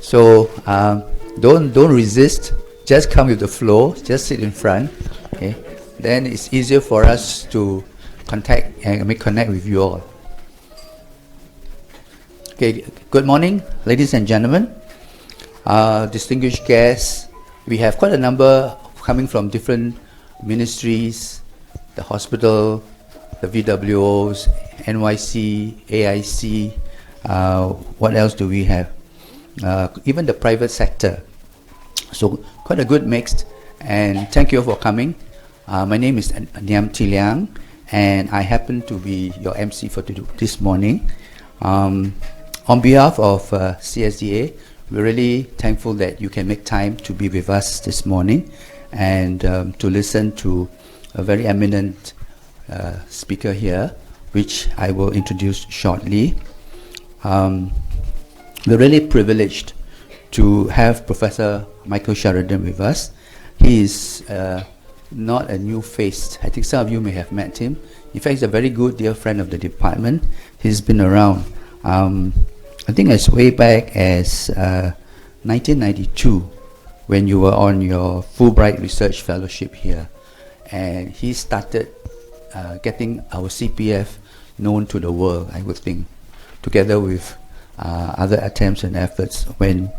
So don't resist. Just come with the flow. Just sit in front. Okay. Then it's easier for us to contact and make connect with you all. Okay. Good morning, ladies and gentlemen. Distinguished guests. We have quite a number coming from different ministries, the hospital, the VWOs, NYC, AIC. What else do we have? Even the private sector. So quite a good mix. And thank you for coming. My name is Niam Tiliang, and I happen to be your MC for this morning. On behalf of CSDA, we're really thankful that you can make time to be with us this morning and to listen to a very eminent speaker here, which I will introduce shortly. We're really privileged to have Professor Michael Sherraden with us. He is not a new face. I think some of you may have met him. In fact, he's a very good dear friend of the department. He's been around. I think as way back as 1992, when you were on your Fulbright Research Fellowship here, and he started getting our CPF known to the world, I would think, together with other attempts and efforts when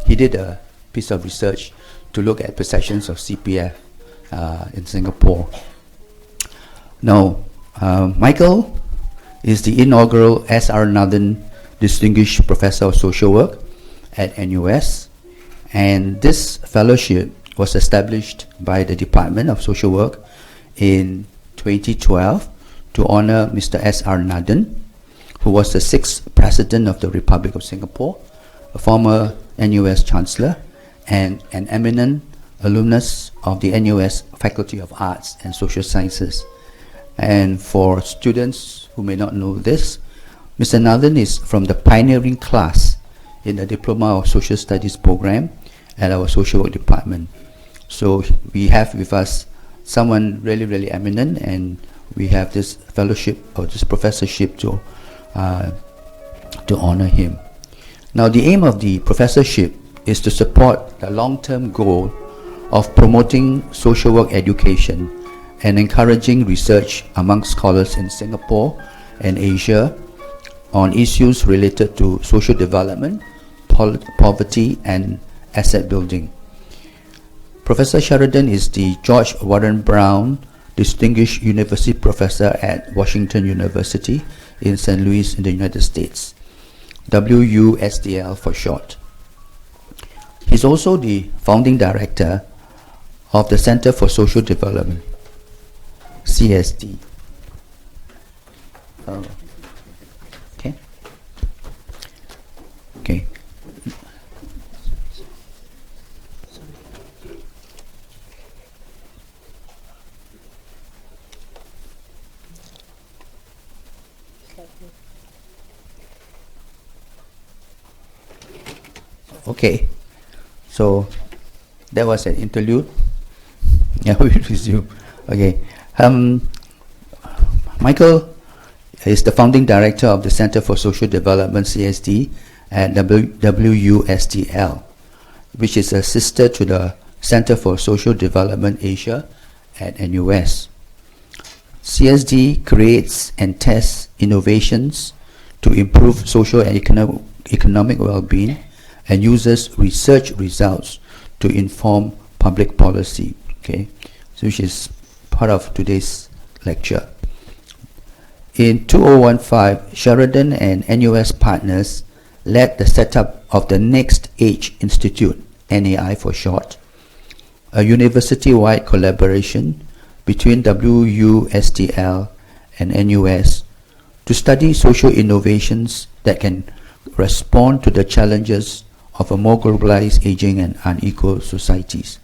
he did a piece of research to look at perceptions of CPF in Singapore. Now, Michael is the inaugural S.R. Nathan Distinguished Professor of Social Work at NUS, and this fellowship was established by the Department of Social Work in 2012 to honor Mr. S.R. Nathan, who was the 6th President of the Republic of Singapore, a former NUS Chancellor, and an eminent alumnus of the NUS Faculty of Arts and Social Sciences. And for students who may not know this, Mr. Nathan is from the pioneering class in the Diploma of Social Studies program at our Social Work Department. So we have with us someone really, really eminent, and we have this fellowship or this professorship to honor him. Now, the aim of the professorship is to support the long-term goal of promoting social work education and encouraging research among scholars in Singapore and Asia on issues related to social development, poverty, and asset building. Professor Sherraden is the George Warren Brown Distinguished University Professor at Washington University in St. Louis in the United States, WUSDL for short. He's also the founding director of the Center for Social Development, CSD. Okay. Okay, so that was an interlude. Yeah, we resume. Okay, Michael is the founding director of the Center for Social Development, CSD, at WUSDL, which is a sister to the Center for Social Development Asia at NUS. CSD creates and tests innovations to improve social and economic well-being and uses research results to inform public policy. Okay, so which is part of today's lecture. In 2015, Sherraden and NUS partners led the setup of the NextAge Institute, NAI for short, a university-wide collaboration between WUSDL and NUS to study social innovations that can respond to the challenges of a more globalized, aging, and unequal societies.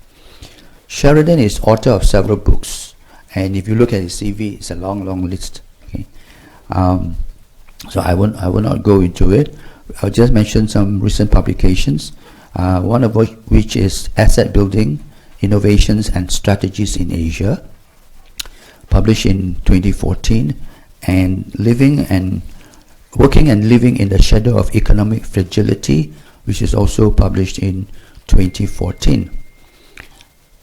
Sherraden is author of several books, and if you look at his CV, it's a long, long list. Okay, so I will not go into it. I'll just mention some recent publications. One of which is Asset Building, Innovations and Strategies in Asia, published in 2014, and Working and Living in the Shadow of Economic Fragility, which is also published in 2014.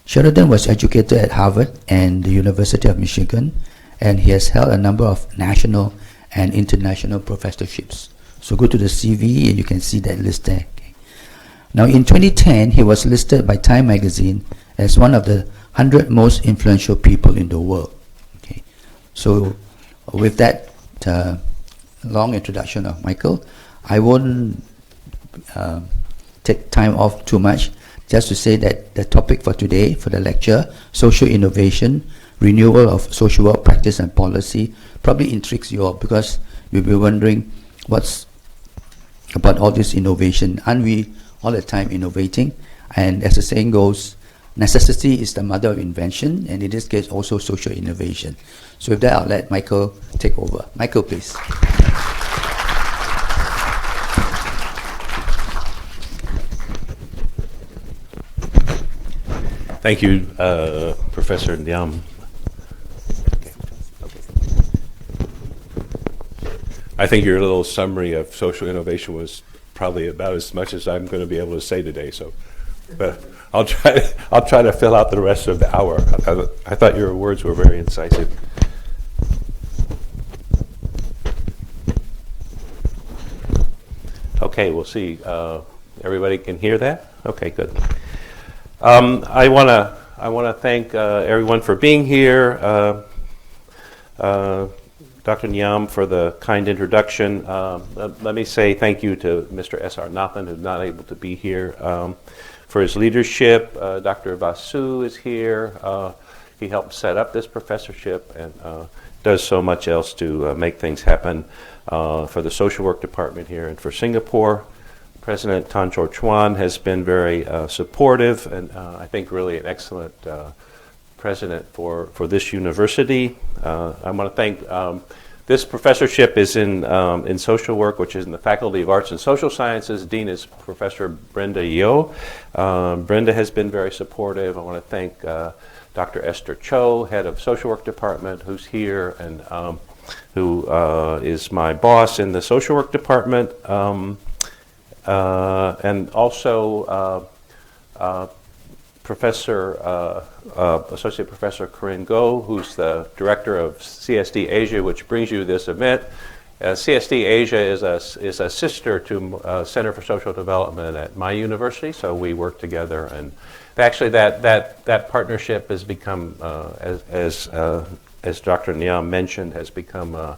Sherraden was educated at Harvard and the University of Michigan, and he has held a number of national and international professorships. So go to the CV and you can see that list there. Okay. Now in 2010, he was listed by Time magazine as one of the 100 most influential people in the world. Okay. So with that long introduction of Michael, I won't take time off too much, just to say that the topic for today, for the lecture, social innovation, renewal of social work practice and policy, probably intrigues you all, because you'll be wondering what's about all this innovation. Aren't we all the time innovating? And as the saying goes, necessity is the mother of invention, and in this case also social innovation. So with that, I'll let Michael take over. Michael, please. Thank you, Professor Ndiam. I think your little summary of social innovation was probably about as much as I'm going to be able to say today. So, but I'll try to fill out the rest of the hour. I thought your words were very incisive. Okay, we'll see. Everybody can hear that? Okay, good. I want to thank everyone for being here. Dr. Ndiam for the kind introduction. Let me say thank you to Mr. S.R. Nathan, who's not able to be here, for his leadership. Dr. Vasu is here. He helped set up this professorship and does so much else to make things happen for the social work department here and for Singapore. President Tan Chor Chuan has been very supportive and I think really an excellent president for this university. I want to thank, this professorship is in social work, which is in the Faculty of Arts and Social Sciences. Dean is Professor Brenda Yeo. Brenda has been very supportive. I want to thank Dr. Esther Cho, head of social work department, who's here and who is my boss in the social work department. And also Associate Professor Corinne Goh, who's the director of CSD Asia, which brings you this event. CSD Asia is a sister to Center for Social Development at my university, so we work together. And actually, that partnership has become, as Dr. Ndiam mentioned, has become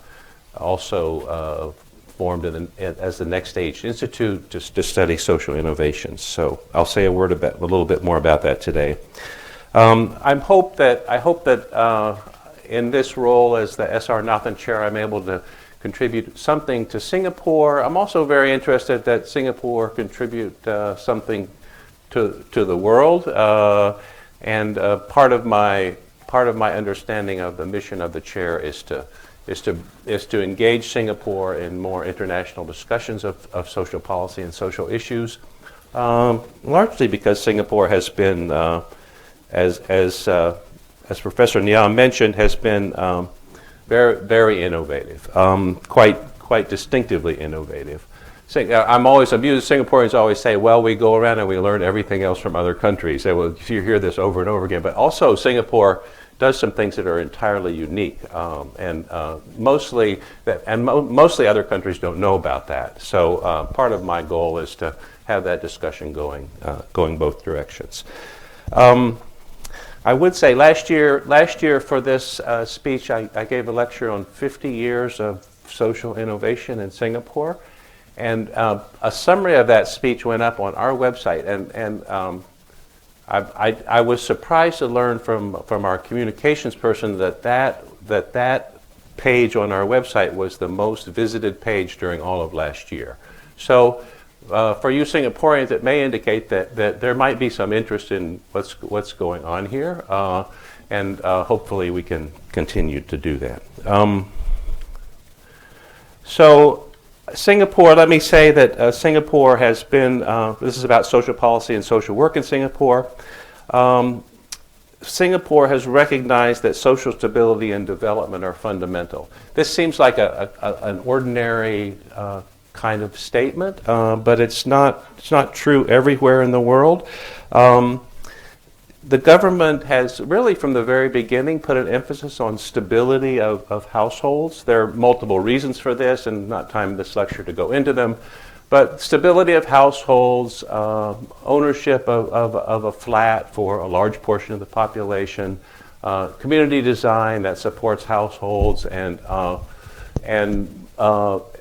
also formed as the NextAge Institute to study social innovations. So I'll say a little bit more about that today. I hope that in this role as the S.R. Nathan Chair, I'm able to contribute something to Singapore. I'm also very interested that Singapore contribute something to the world. And part of my understanding of the mission of the chair is to engage Singapore in more international discussions of social policy and social issues, largely because Singapore has been, as Professor Ndiam mentioned, has been very, very innovative, quite distinctively innovative. I'm amused. Singaporeans always say, "Well, we go around and we learn everything else from other countries." They will, you hear this over and over again, but also Singapore does some things that are entirely unique, and mostly other countries don't know about that. So part of my goal is to have that discussion going both directions. I would say last year for this speech, I gave a lecture on 50 years of social innovation in Singapore, and a summary of that speech went up on our website, and I was surprised to learn from our communications person that page on our website was the most visited page during all of last year. So for you Singaporeans, it may indicate that there might be some interest in what's going on here, and hopefully we can continue to do that. So Singapore, let me say that Singapore has been, this is about social policy and social work in Singapore. Singapore has recognized that social stability and development are fundamental. This seems like an ordinary kind of statement, but it's not true everywhere in the world. The government has really, from the very beginning, put an emphasis on stability of households. There are multiple reasons for this, and not time in this lecture to go into them. But stability of households, ownership of a flat for a large portion of the population, community design that supports households, and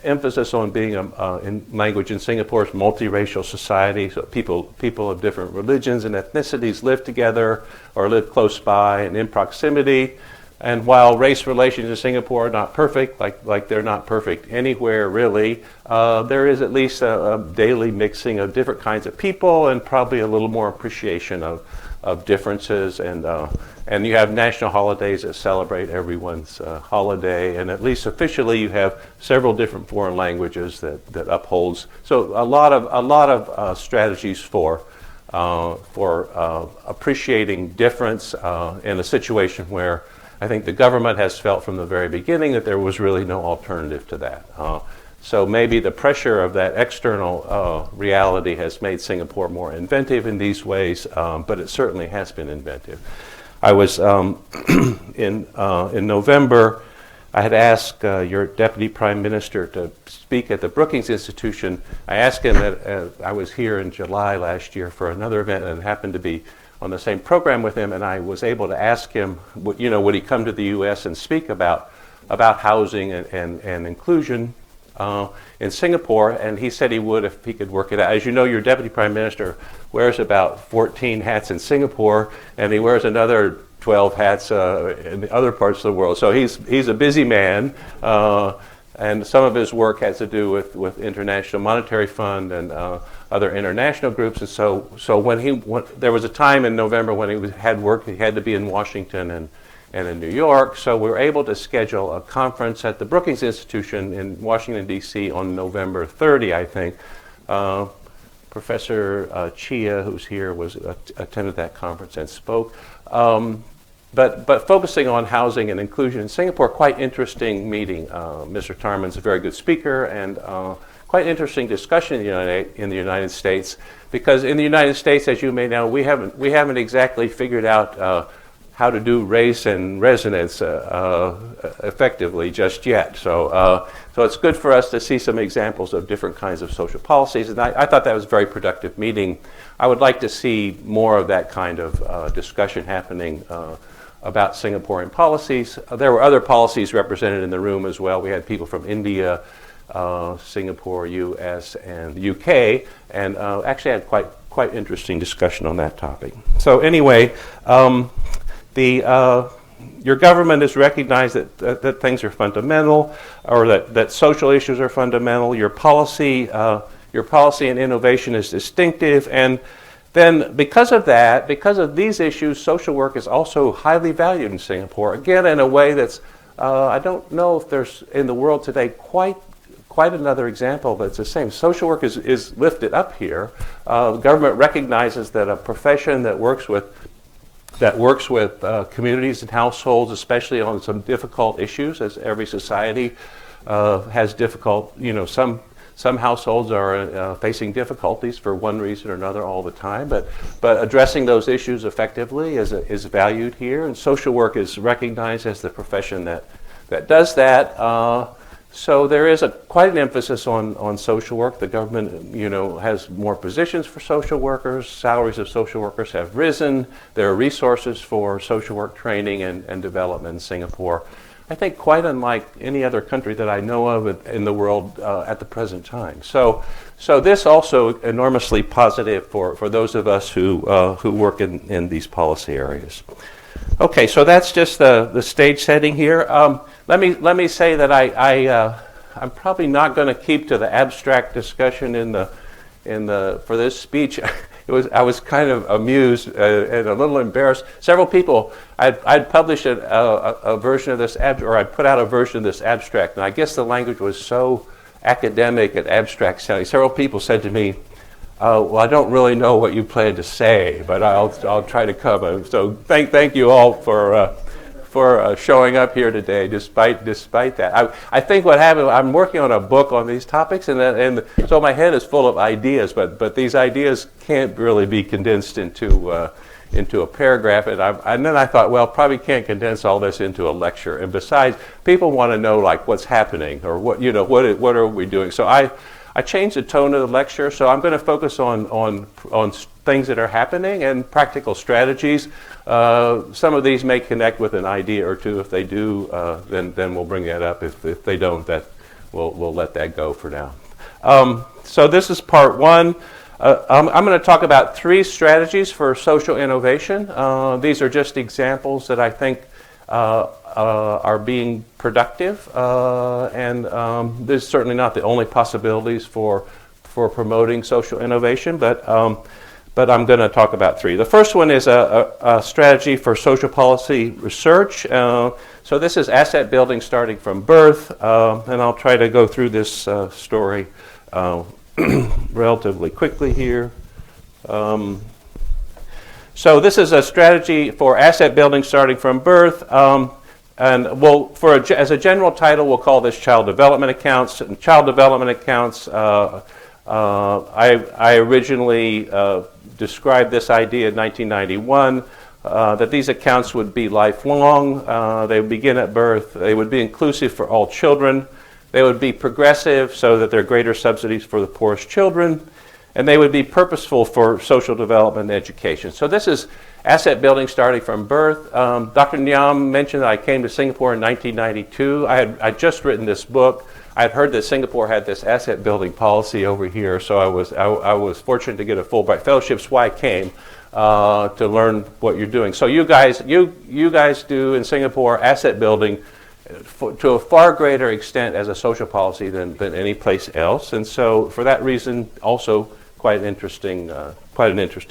emphasis on being in language in Singapore's multiracial society, so people of different religions and ethnicities live together or live close by and in proximity. And while race relations in Singapore are not perfect, like they're not perfect anywhere really, there is at least a daily mixing of different kinds of people and probably a little more appreciation of differences, and you have national holidays that celebrate everyone's holiday, and at least officially you have several different foreign languages that upholds. So a lot of strategies for appreciating difference in a situation where I think the government has felt from the very beginning that there was really no alternative to that. So maybe the pressure of that external reality has made Singapore more inventive in these ways, but it certainly has been inventive. I was in November, I had asked your Deputy Prime Minister to speak at the Brookings Institution. I asked him that I was here in July last year for another event and happened to be on the same program with him, and I was able to ask him, would he come to the U.S. and speak about housing and inclusion in Singapore, and he said he would if he could work it out. As you know, your Deputy Prime Minister wears about 14 hats in Singapore, and he wears another 12 hats in the other parts of the world. So he's a busy man, and some of his work has to do with International Monetary Fund and other international groups. And so when there was a time in November when he had work, he had to be in Washington and in New York. So we were able to schedule a conference at the Brookings Institution in Washington, D.C. on November 30, I think. Professor Chia, who's here, attended that conference and spoke. But focusing on housing and inclusion in Singapore, quite interesting meeting. Mr. Tarman's a very good speaker, and quite interesting discussion in the United States, because in the United States, as you may know, we haven't exactly figured out how to do race and resonance effectively just yet. So it's good for us to see some examples of different kinds of social policies, and I thought that was a very productive meeting. I would like to see more of that kind of discussion happening about Singaporean policies. There were other policies represented in the room as well. We had people from India, Singapore, US, and the UK, and actually had quite interesting discussion on that topic. So anyway, your government has recognized that things are fundamental, or that social issues are fundamental. Your policy and innovation is distinctive, and then because of these issues, social work is also highly valued in Singapore. Again, in a way that's, I don't know if there's in the world today quite another example that's the same. Social work is lifted up here. The government recognizes that a profession that works with communities and households, especially on some difficult issues, as every society has difficult, some households are facing difficulties for one reason or another all the time, but addressing those issues effectively is valued here, and social work is recognized as the profession that does that. So there is quite an emphasis on social work. The government, has more positions for social workers. Salaries of social workers have risen. There are resources for social work training and development in Singapore. I think quite unlike any other country that I know of in the world at the present time. So this also enormously positive for those of us who work in these policy areas. Okay, so that's just the stage setting here. Let me say that I'm probably not going to keep to the abstract discussion for this speech. I was kind of amused and a little embarrassed. Several people, I'd published a version of this, or I'd put out a version of this abstract, and I guess the language was so academic and abstract sounding. Several people said to me, well, I don't really know what you plan to say, but I'll try to cover. So thank you all for for showing up here today, despite that. I think what happened, I'm working on a book on these topics, and so my head is full of ideas, but these ideas can't really be condensed into a paragraph, and then I thought, well, probably can't condense all this into a lecture. And besides, people want to know like what's happening or what are we doing. So I changed the tone of the lecture. So I'm going to focus on things that are happening and practical strategies. Some of these may connect with an idea or two. If they do, then we'll bring that up. If they don't, that we'll let that go for now. So this is part one. I'm going to talk about 3 strategies for social innovation. These are just examples that I think are being productive, and this is certainly not the only possibilities for promoting social innovation, but I'm going to talk about 3. The first one is a strategy for social policy research. So this is asset building starting from birth, and I'll try to go through this story relatively quickly here. So this is a strategy for asset building starting from birth, and as a general title, we'll call this child development accounts. And child development accounts, I originally described this idea in 1991, that these accounts would be lifelong. They would begin at birth. They would be inclusive for all children. They would be progressive so that there are greater subsidies for the poorest children, and they would be purposeful for social development and education. So this is asset building starting from birth. Dr. Nyam mentioned that I came to Singapore in 1992. I'd just written this book. I had heard that Singapore had this asset building policy over here, so I was fortunate to get a Fulbright fellowship. That's why I came to learn what you're doing. So you guys do in Singapore asset building to a far greater extent as a social policy than any place else, and so for that reason, also quite an interesting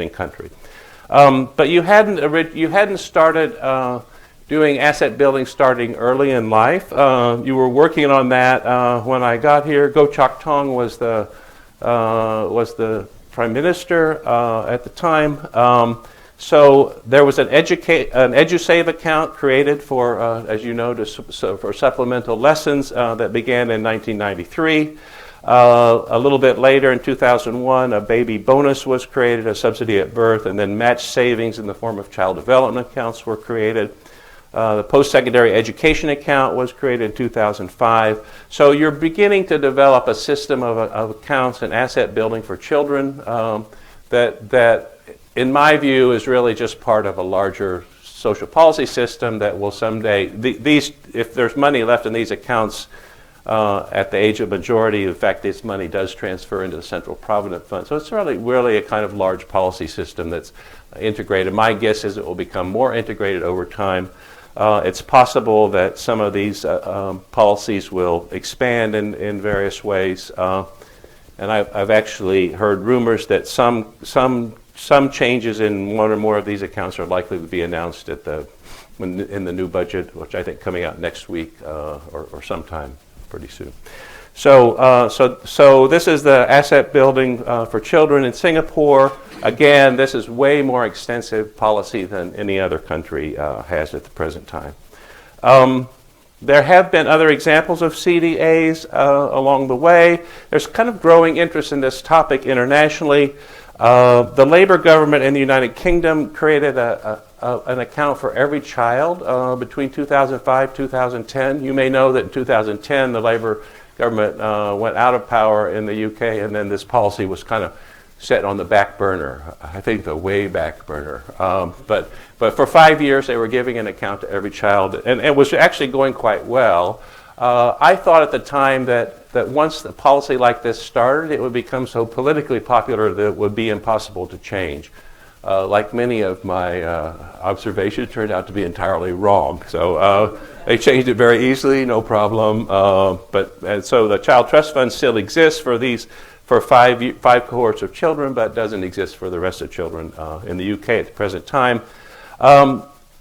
country. But you hadn't started doing asset building starting early in life. You were working on that when I got here. Goh Chok Tong was the prime minister at the time. So there was an EduSave account created for, as you know, for supplemental lessons that began in 1993. A little bit later, in 2001, a baby bonus was created, a subsidy at birth, and then matched savings in the form of child development accounts were created. The post-secondary education account was created in 2005. So you're beginning to develop a system of accounts and asset building for children that in my view, is really just part of a larger social policy system that will someday, if there's money left in these accounts at the age of majority, in fact, this money does transfer into the Central Provident Fund. So it's really a kind of large policy system that's integrated. My guess is it will become more integrated over time. It's possible that some of these policies will expand in various ways. And I've actually heard rumors that some changes in one or more of these accounts are likely to be announced in the new budget, which I think coming out next week or sometime pretty soon. So this is the asset building for children in Singapore. Again, this is way more extensive policy than any other country has at the present time. There have been other examples of CDAs along the way. There's kind of growing interest in this topic internationally. The Labour government in the United Kingdom created an account for every child between 2005 2010. You may know that in 2010 the Labour government went out of power in the UK, and then this policy was kind of set on the back burner. I think the way back burner. But for 5 years they were giving an account to every child, and it was actually going quite well. I thought at the time that once a policy like this started, it would become so politically popular that it would be impossible to change. Like many of my observations turned out to be entirely wrong. So they changed it very easily, no problem. And so the Child Trust Fund still exists for five cohorts of children, but doesn't exist for the rest of children in the UK at the present time.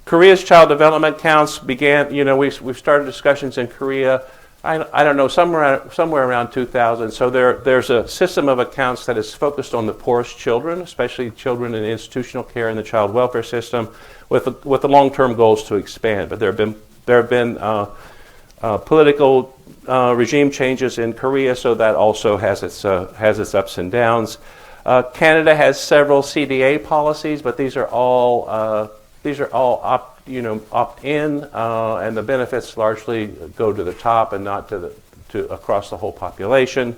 Korea's child development accounts began, we've started discussions in Korea I don't know, somewhere around 2000. So there's a system of accounts that is focused on the poorest children, especially children in institutional care in the child welfare system, with the long-term goals to expand. But there have been political regime changes in Korea, so that also has its ups and downs. Canada has several CDA policies, but these are all opt-in, and the benefits largely go to the top and not to across the whole population.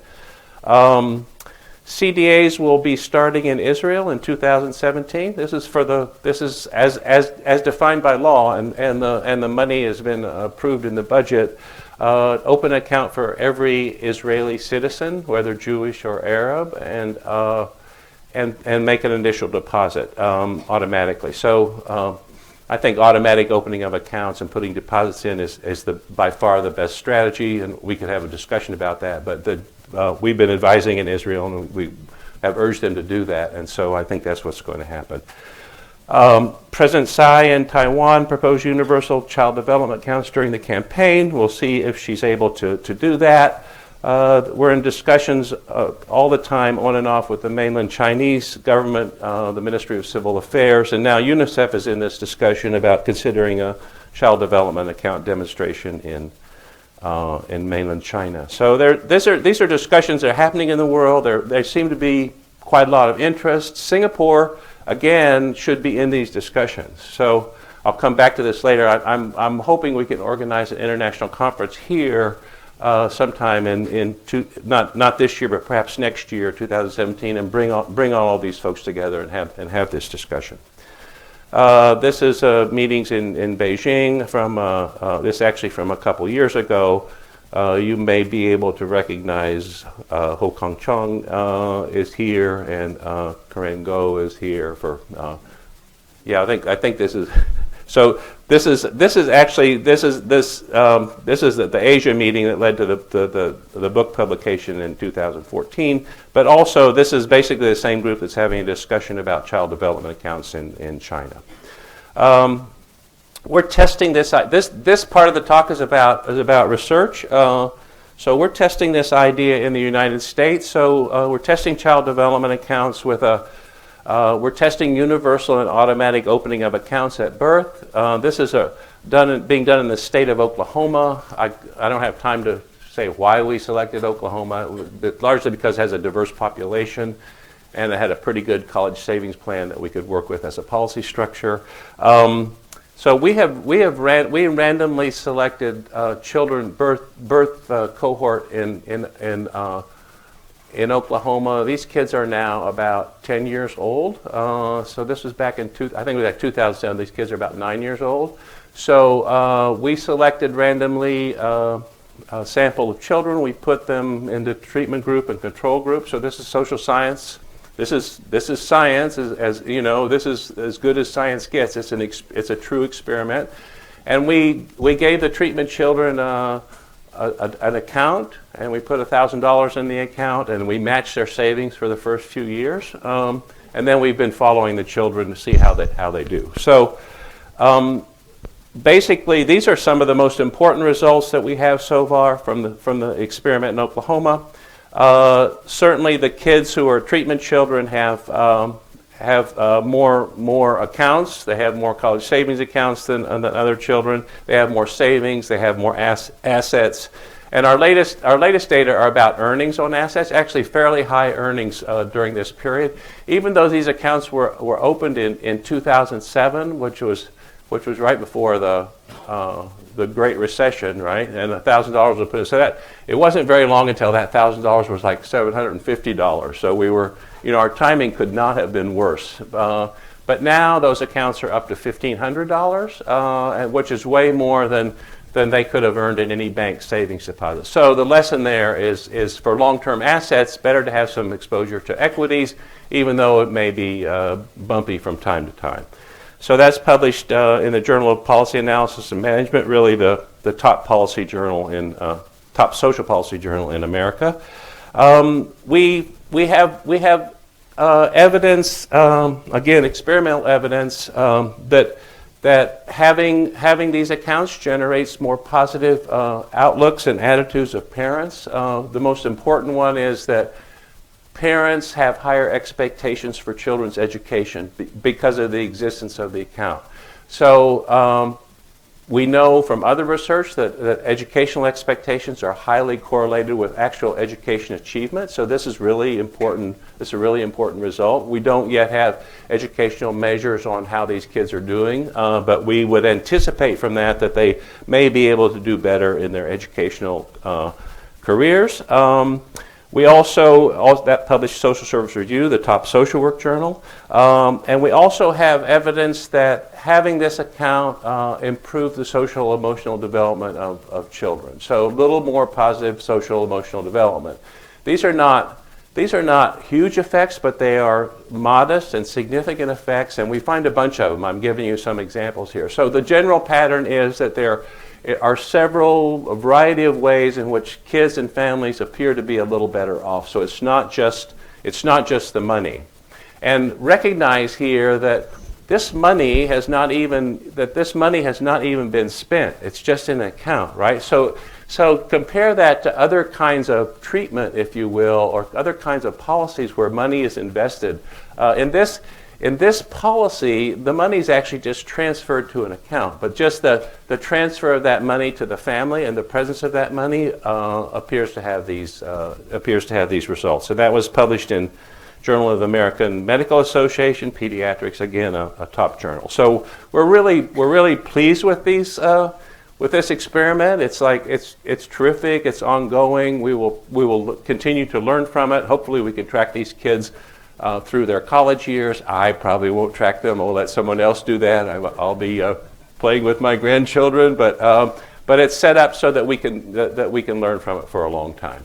CDAs will be starting in Israel in 2017. This is as defined by law, and the money has been approved in the budget. Open account for every Israeli citizen, whether Jewish or Arab, and make an initial deposit automatically. So I think automatic opening of accounts and putting deposits in is by far the best strategy, and we could have a discussion about that. But we've been advising in Israel, and we have urged them to do that, and so I think that's what's going to happen. President Tsai in Taiwan proposed universal child development accounts during the campaign. We'll see if she's able to do that. We're in discussions all the time, on and off, with the mainland Chinese government, the Ministry of Civil Affairs, and now UNICEF is in this discussion about considering a child development account demonstration in mainland China. So these are discussions that are happening in the world. There seem to be quite a lot of interest. Singapore, again, should be in these discussions. So I'll come back to this later. I'm hoping we can organize an international conference here sometime not this year, but perhaps next year, 2017, and bring all these folks together and have this discussion. This is meetings in Beijing from this actually from a couple years ago. You may be able to recognize Ho Kong Chung is here, and Karen Go is here for. I think this is. So this is the Asia meeting that led to the book publication in 2014. But also this is basically the same group that's having a discussion about child development accounts in China. We're testing this. This part of the talk is about research. So we're testing this idea in the United States. So we're testing child development accounts with we're testing universal and automatic opening of accounts at birth. This is being done in the state of Oklahoma. I don't have time to say why we selected Oklahoma, largely because it has a diverse population, and it had a pretty good college savings plan that we could work with as a policy structure. So we randomly selected children birth cohort in Oklahoma. These kids are now about 10 years old. So this was back in I think it was like 2007. These kids are about 9 years old. So we selected randomly a sample of children. We put them into treatment group and control group. So this is social science. This is science, as you know. This is as good as science gets. It's a true experiment, and we gave the treatment children an account, and we put $1,000 in the account, and we matched their savings for the first few years, and then we've been following the children to see how they do. So basically, these are some of the most important results that we have so far from the experiment in Oklahoma. Certainly, the kids who are treatment children have more accounts. They have more college savings accounts than other children. They have more savings. They have more assets. And our latest data are about earnings on assets. Actually, fairly high earnings during this period. Even though these accounts were opened in 2007, which was right before the Great Recession, right? And $1,000 was put in. So that it wasn't very long until that $1,000 was like $750. So we were, our timing could not have been worse. But now those accounts are up to $1,500, which is way more than they could have earned in any bank savings deposit. So the lesson there is for long-term assets, better to have some exposure to equities, even though it may be bumpy from time to time. So that's published in the Journal of Policy Analysis and Management, really the top policy journal top social policy journal in America. We have evidence, again, experimental evidence that that having these accounts generates more positive outlooks and attitudes of parents. The most important one is that parents have higher expectations for children's education because of the existence of the account. So we know from other research that educational expectations are highly correlated with actual education achievement. So this is really important. This is a really important result. We don't yet have educational measures on how these kids are doing, but we would anticipate from that they may be able to do better in their educational careers. We also that published Social Service Review, the top social work journal, and we also have evidence that having this account improved the social emotional development of children. So a little more positive social emotional development. These are not huge effects, but they are modest and significant effects, and we find a bunch of them. I'm giving you some examples here. So the general pattern is that there are a variety of ways in which kids and families appear to be a little better off. So it's not just the money. And recognize here that this money has not even been spent. It's just in an account, right? So compare that to other kinds of treatment, if you will, or other kinds of policies where money is invested. In this policy, the money is actually just transferred to an account, but just the transfer of that money to the family and the presence of that money appears to have these results. So that was published in Journal of the American Medical Association, Pediatrics, again a top journal. So we're really pleased with these with this experiment. It's terrific. It's ongoing. We will continue to learn from it. Hopefully, we can track these kids through their college years. I probably won't track them. I'll let someone else do that. I'll be playing with my grandchildren, but it's set up so that we can learn from it for a long time.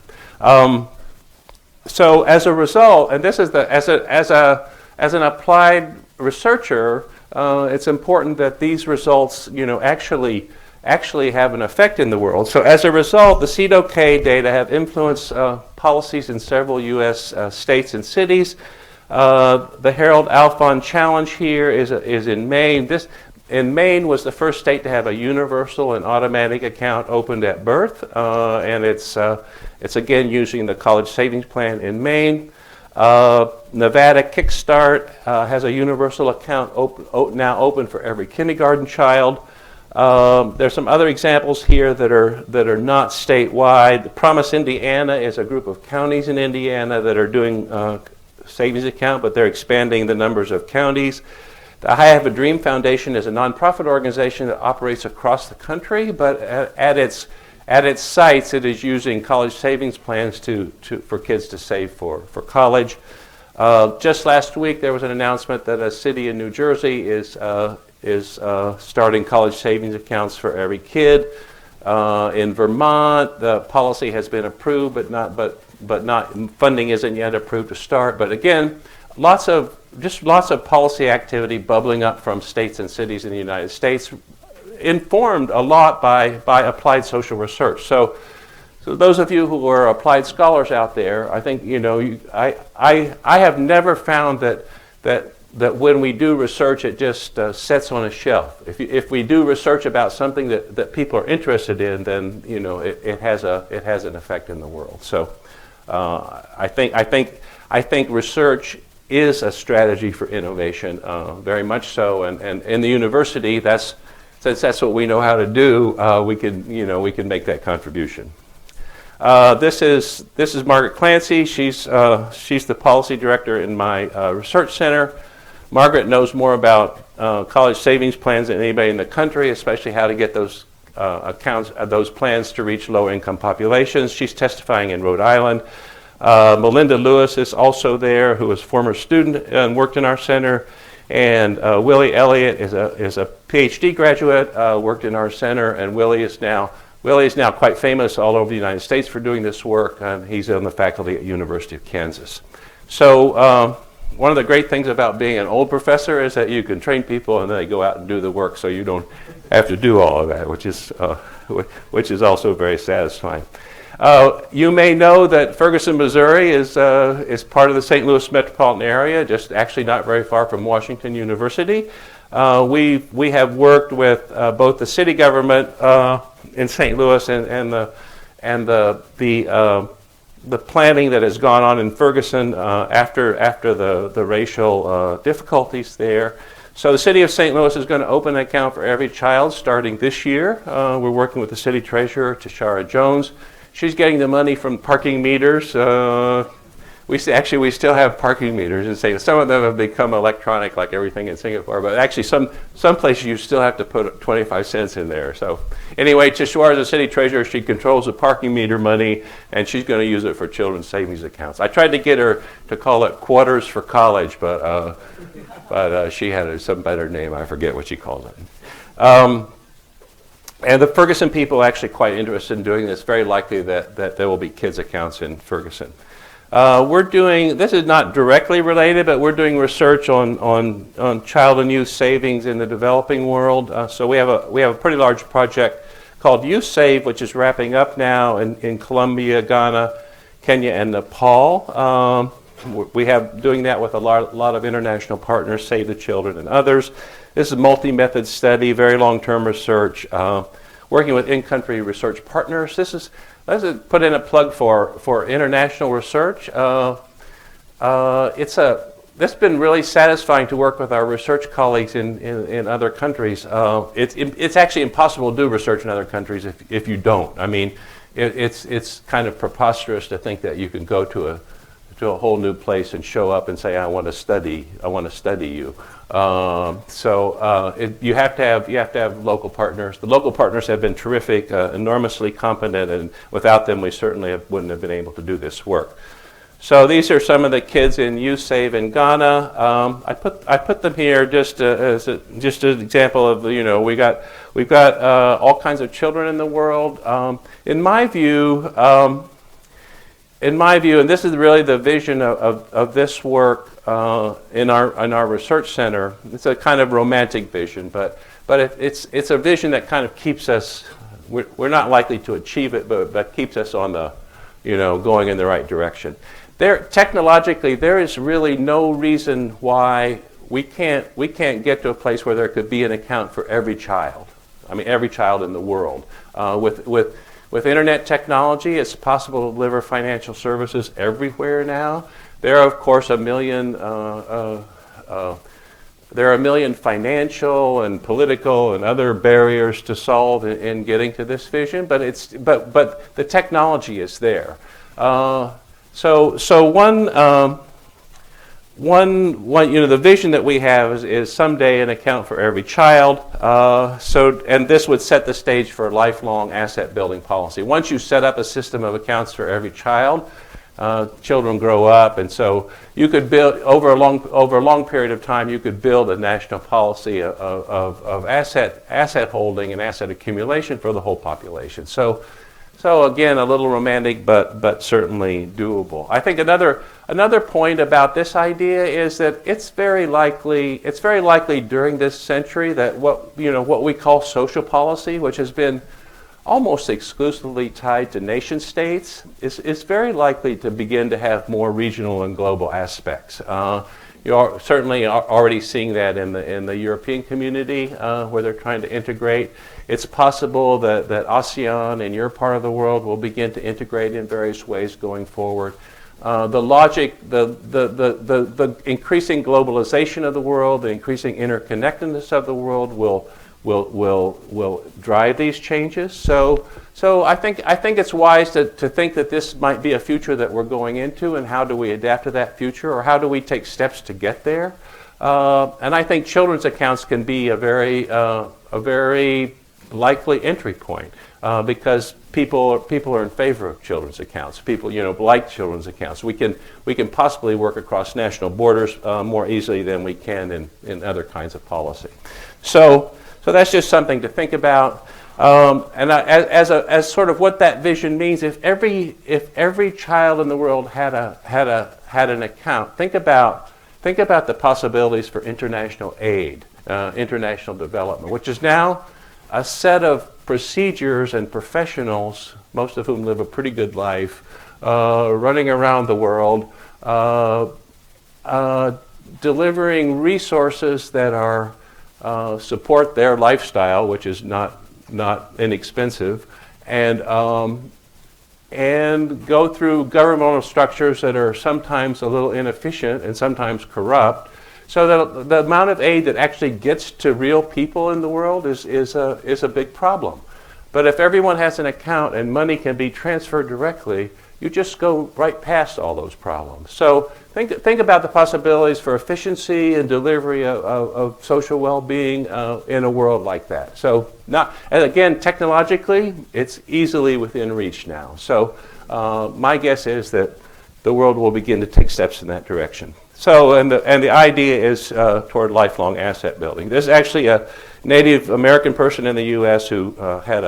So as a result, and this is as an applied researcher, it's important that these results, actually have an effect in the world. So as a result, the CEDOK data have influenced policies in several U.S. States and cities. The Harold Alfond Challenge here is in Maine. Maine was the first state to have a universal and automatic account opened at birth, and it's again using the college savings plan in Maine. Nevada Kickstart has a universal account now open for every kindergarten child. There's some other examples here that are not statewide. Promise Indiana is a group of counties in Indiana that are doing savings account, but they're expanding the numbers of counties. The I Have a Dream Foundation is a nonprofit organization that operates across the country, but at its sites, it is using college savings plans for kids to save for college. Just last week, there was an announcement that a city in New Jersey is starting college savings accounts for every kid. In Vermont, the policy has been approved, but not funding isn't yet approved to start. But again, lots of policy activity bubbling up from states and cities in the United States, informed a lot by applied social research. So those of you who are applied scholars out there, I think I have never found that when we do research, it just sits on a shelf. If we do research about something that people are interested in, then it has an effect in the world. So I think research is a strategy for innovation, very much so. And in the university, since that's what we know how to do, we can make that contribution. This is Margaret Clancy. She's the policy director in my research center. Margaret knows more about college savings plans than anybody in the country, especially how to get those those plans to reach low-income populations. She's testifying in Rhode Island. Melinda Lewis is also there, who is a former student and worked in our center. And Willie Elliott is a PhD graduate, worked in our center, and Willie is now quite famous all over the United States for doing this work, and he's on the faculty at University of Kansas. So one of the great things about being an old professor is that you can train people and then they go out and do the work, so you don't have to do all of that, which is also very satisfying. You may know that Ferguson, Missouri is part of the St. Louis metropolitan area, just actually not very far from Washington University. We have worked with both the city government in St. Louis and the planning that has gone on in Ferguson after the racial difficulties there. So the city of St. Louis is going to open an account for every child starting this year. We're working with the city treasurer, Sherraden Jones. She's getting the money from parking meters. We still have parking meters in St. Louis. Some of them have become electronic, like everything in Singapore, but actually some places you still have to put 25 cents in there. So anyway, Tishwar is the city treasurer. She controls the parking meter money, and she's going to use it for children's savings accounts. I tried to get her to call it Quarters for College, but she had some better name. I forget what she calls it. And the Ferguson people are actually quite interested in doing this. Very likely that there will be kids' accounts in Ferguson. This is not directly related, but we're doing research on child and youth savings in the developing world. So we have a pretty large project called Youth Save, which is wrapping up now in Colombia, Ghana, Kenya, and Nepal. We have doing that with a lot of international partners, Save the Children and others. This is a multi-method study, very long-term research, working with in-country research partners. Let's put in a plug for international research. It's been really satisfying to work with our research colleagues in other countries. It's actually impossible to do research in other countries if you don't. I mean, it's kind of preposterous to think that you can go to a whole new place and show up and say, I want to study you. You have to have local partners. The local partners have been terrific, enormously competent, and without them we certainly wouldn't have been able to do this work. So these are some of the kids in Youth Save in Ghana. I put them here just as an example of we've got all kinds of children in the world. In my view, and this is really the vision of this work in our research center. It's a kind of romantic vision, but it's a vision that kind of keeps us. We're not likely to achieve it, but keeps us on the, going in the right direction. Technologically, there is really no reason why we can't get to a place where there could be an account for every child. I mean, every child in the world. With internet technology, it's possible to deliver financial services everywhere now. There are, of course, a million financial and political and other barriers to solve in getting to this vision, but the technology is there. The vision that we have is someday an account for every child. And this would set the stage for lifelong asset building policy. Once you set up a system of accounts for every child, children grow up, and so you could build over a long period of time. You could build a national policy of asset holding and asset accumulation for the whole population. So again, a little romantic, but certainly doable. I think another point about this idea is that it's very likely during this century that what we call social policy, which has been almost exclusively tied to nation states, is very likely to begin to have more regional and global aspects. You're certainly already seeing that in the European community where they're trying to integrate. It's possible that ASEAN in your part of the world will begin to integrate in various ways going forward. The increasing globalization of the world, the increasing interconnectedness of the world will drive these changes. So I think it's wise to think that this might be a future that we're going into, and how do we adapt to that future, or how do we take steps to get there? And I think children's accounts can be a very likely entry point because people are in favor of children's accounts. People like children's accounts. We can possibly work across national borders more easily than we can in other kinds of policy. So that's just something to think about. And as sort of what that vision means, if every child in the world had an account, think about the possibilities for international aid, international development, which is now a set of procedures and professionals, most of whom live a pretty good life, running around the world, delivering resources that are support their lifestyle, which is not inexpensive, and go through governmental structures that are sometimes a little inefficient and sometimes corrupt, so that the amount of aid that actually gets to real people in the world is a big problem. But if everyone has an account and money can be transferred directly, you just go right past all those problems. So think about the possibilities for efficiency and delivery of social well-being in a world like that. So and again, technologically, it's easily within reach now. So my guess is that the world will begin to take steps in that direction. So, and the idea is toward lifelong asset building. There's actually a Native American person in the U.S. who had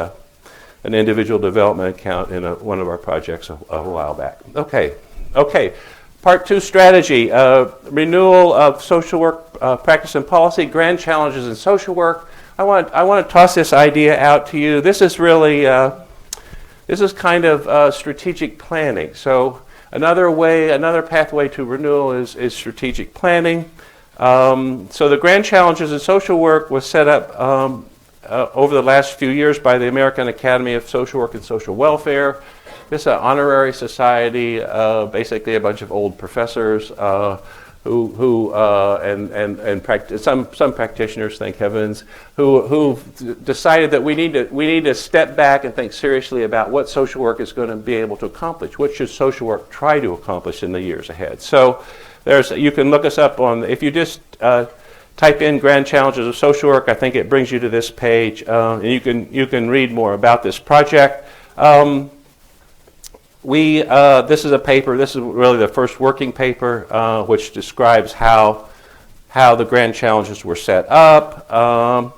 an individual development account in one of our projects a while back. Okay. Part 2, strategy. Renewal of social work practice and policy, grand challenges in social work. I want to toss this idea out to you. This is really, this is kind of strategic planning. So another pathway to renewal is strategic planning. So the grand challenges in social work was set up over the last few years by the American Academy of Social Work and Social Welfare. This is an honorary society, basically a bunch of old professors some practitioners, thank heavens, who decided that we need to step back and think seriously about what social work is going to be able to accomplish. What should social work try to accomplish in the years ahead? So you can look us up on, if you just type in grand challenges of social work, I think it brings you to this page, and you can read more about this project. This is a paper, this is really the first working paper, which describes how the grand challenges were set up.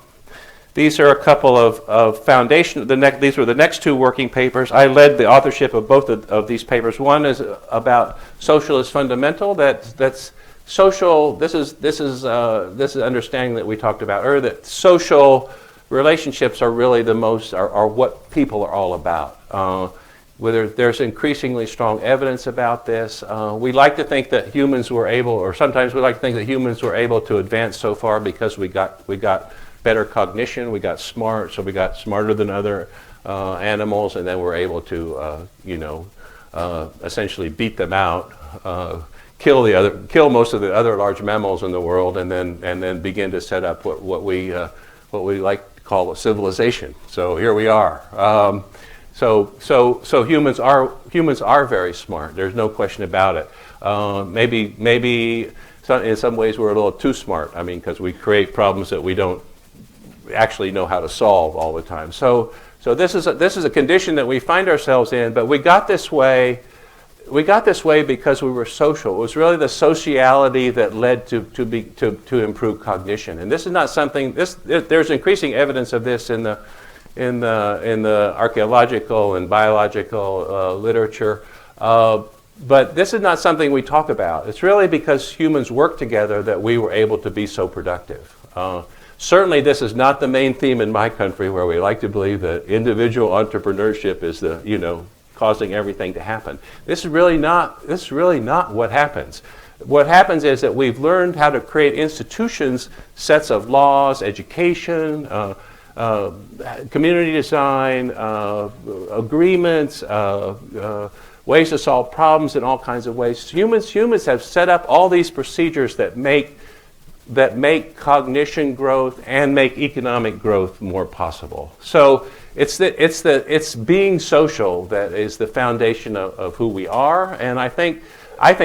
These are a couple of foundation, these were the next 2 working papers. I led the authorship of both of these papers. One is about social as fundamental, that's social, this is understanding that we talked about earlier, that social relationships are really are what people are all about. Whether there's increasingly strong evidence about this. We like to think that humans were able, or sometimes we like to think that humans were able to advance so far because we got better cognition, we got smart, so we got smarter than other animals, and then we're able to, essentially beat them out, kill most of the other large mammals in the world, and then begin to set up what we like to call a civilization. So here we are. So humans are very smart. There's no question about it. Maybe in some ways we're a little too smart. I mean, because we create problems that we don't actually know how to solve all the time. So this is a condition that we find ourselves in. But we got this way because we were social. It was really the sociality that led to improve cognition. And this is not something. There's increasing evidence of this in the archaeological and biological literature, but this is not something we talk about. It's really because humans work together that we were able to be so productive. Certainly, this is not the main theme in my country, where we like to believe that individual entrepreneurship is causing everything to happen. This is really not what happens. What happens is that we've learned how to create institutions, sets of laws, education, community design, agreements, ways to solve problems in all kinds of ways. Humans have set up all these procedures that make cognition growth and make economic growth more possible. So it's being social that is the foundation of who we are, and I think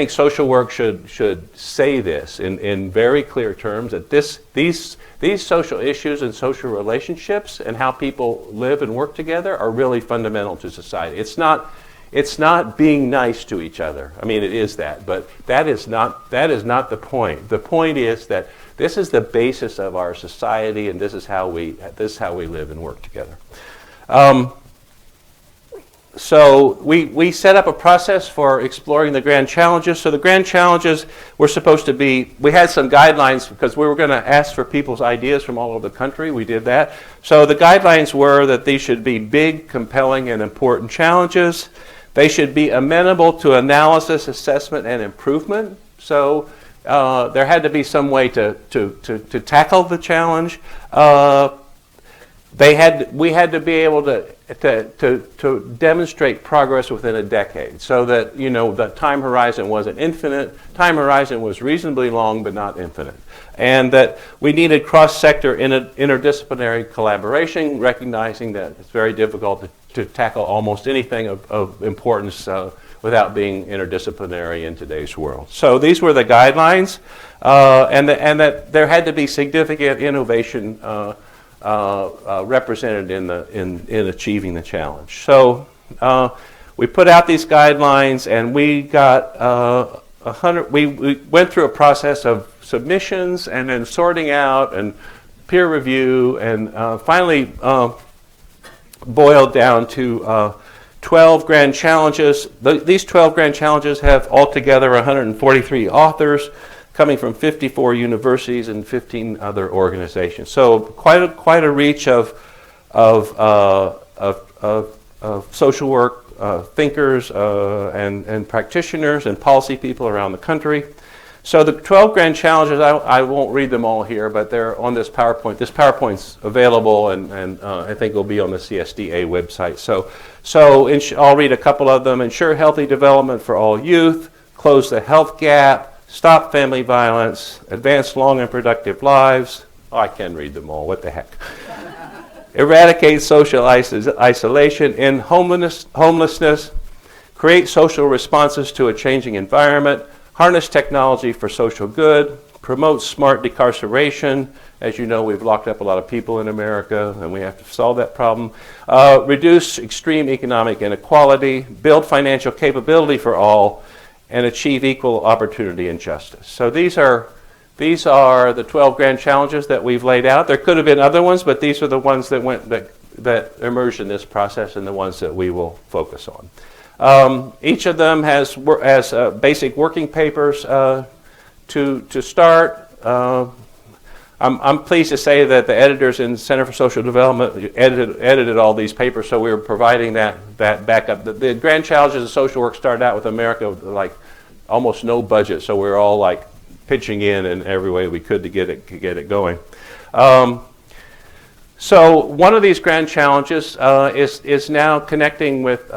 social work should say this in very clear terms, that these social issues and social relationships and how people live and work together are really fundamental to society. It's not being nice to each other. I mean, it is that, but that is not the point. The point is that this is the basis of our society, and this is how we live and work together. So we set up a process for exploring the grand challenges. So the grand challenges were supposed to be, we had some guidelines because we were going to ask for people's ideas from all over the country. We did that. So the guidelines were that these should be big, compelling, and important challenges. They should be amenable to analysis, assessment, and improvement. So there had to be some way to tackle the challenge. We had to be able to demonstrate progress within a decade, so that the time horizon wasn't infinite. Time horizon was reasonably long, but not infinite, and that we needed cross-sector interdisciplinary collaboration, recognizing that it's very difficult to tackle almost anything of importance without being interdisciplinary in today's world. So these were the guidelines, and that there had to be significant innovation represented in achieving the challenge. So we put out these guidelines, and we got 100. We went through a process of submissions, and then sorting out, and peer review, and finally boiled down to 12 grand challenges. These 12 grand challenges have altogether 143 authors, coming from 54 universities and 15 other organizations. So quite a reach of social work thinkers and practitioners and policy people around the country. So the 12 grand challenges, I won't read them all here, but they're on this PowerPoint. This PowerPoint's available, and I think it'll be on the CSDA website. So I'll read a couple of them. Ensure healthy development for all youth, close the health gap, stop family violence, advance long and productive lives. Oh, I can read them all, what the heck. Eradicate social isolation, end homelessness, create social responses to a changing environment, harness technology for social good, promote smart decarceration. As you know, we've locked up a lot of people in America, and we have to solve that problem. Reduce extreme economic inequality, build financial capability for all, and achieve equal opportunity and justice. So these are the 12 grand challenges that we've laid out. There could have been other ones, but these are the ones that emerged in this process, and the ones that we will focus on. Each of them has basic working papers to start. I'm pleased to say that the editors in the Center for Social Development edited all these papers, so we were providing that backup. The grand challenges of social work started out with America with like almost no budget, so we were all like pitching in every way we could to get it going. So one of these grand challenges is now connecting with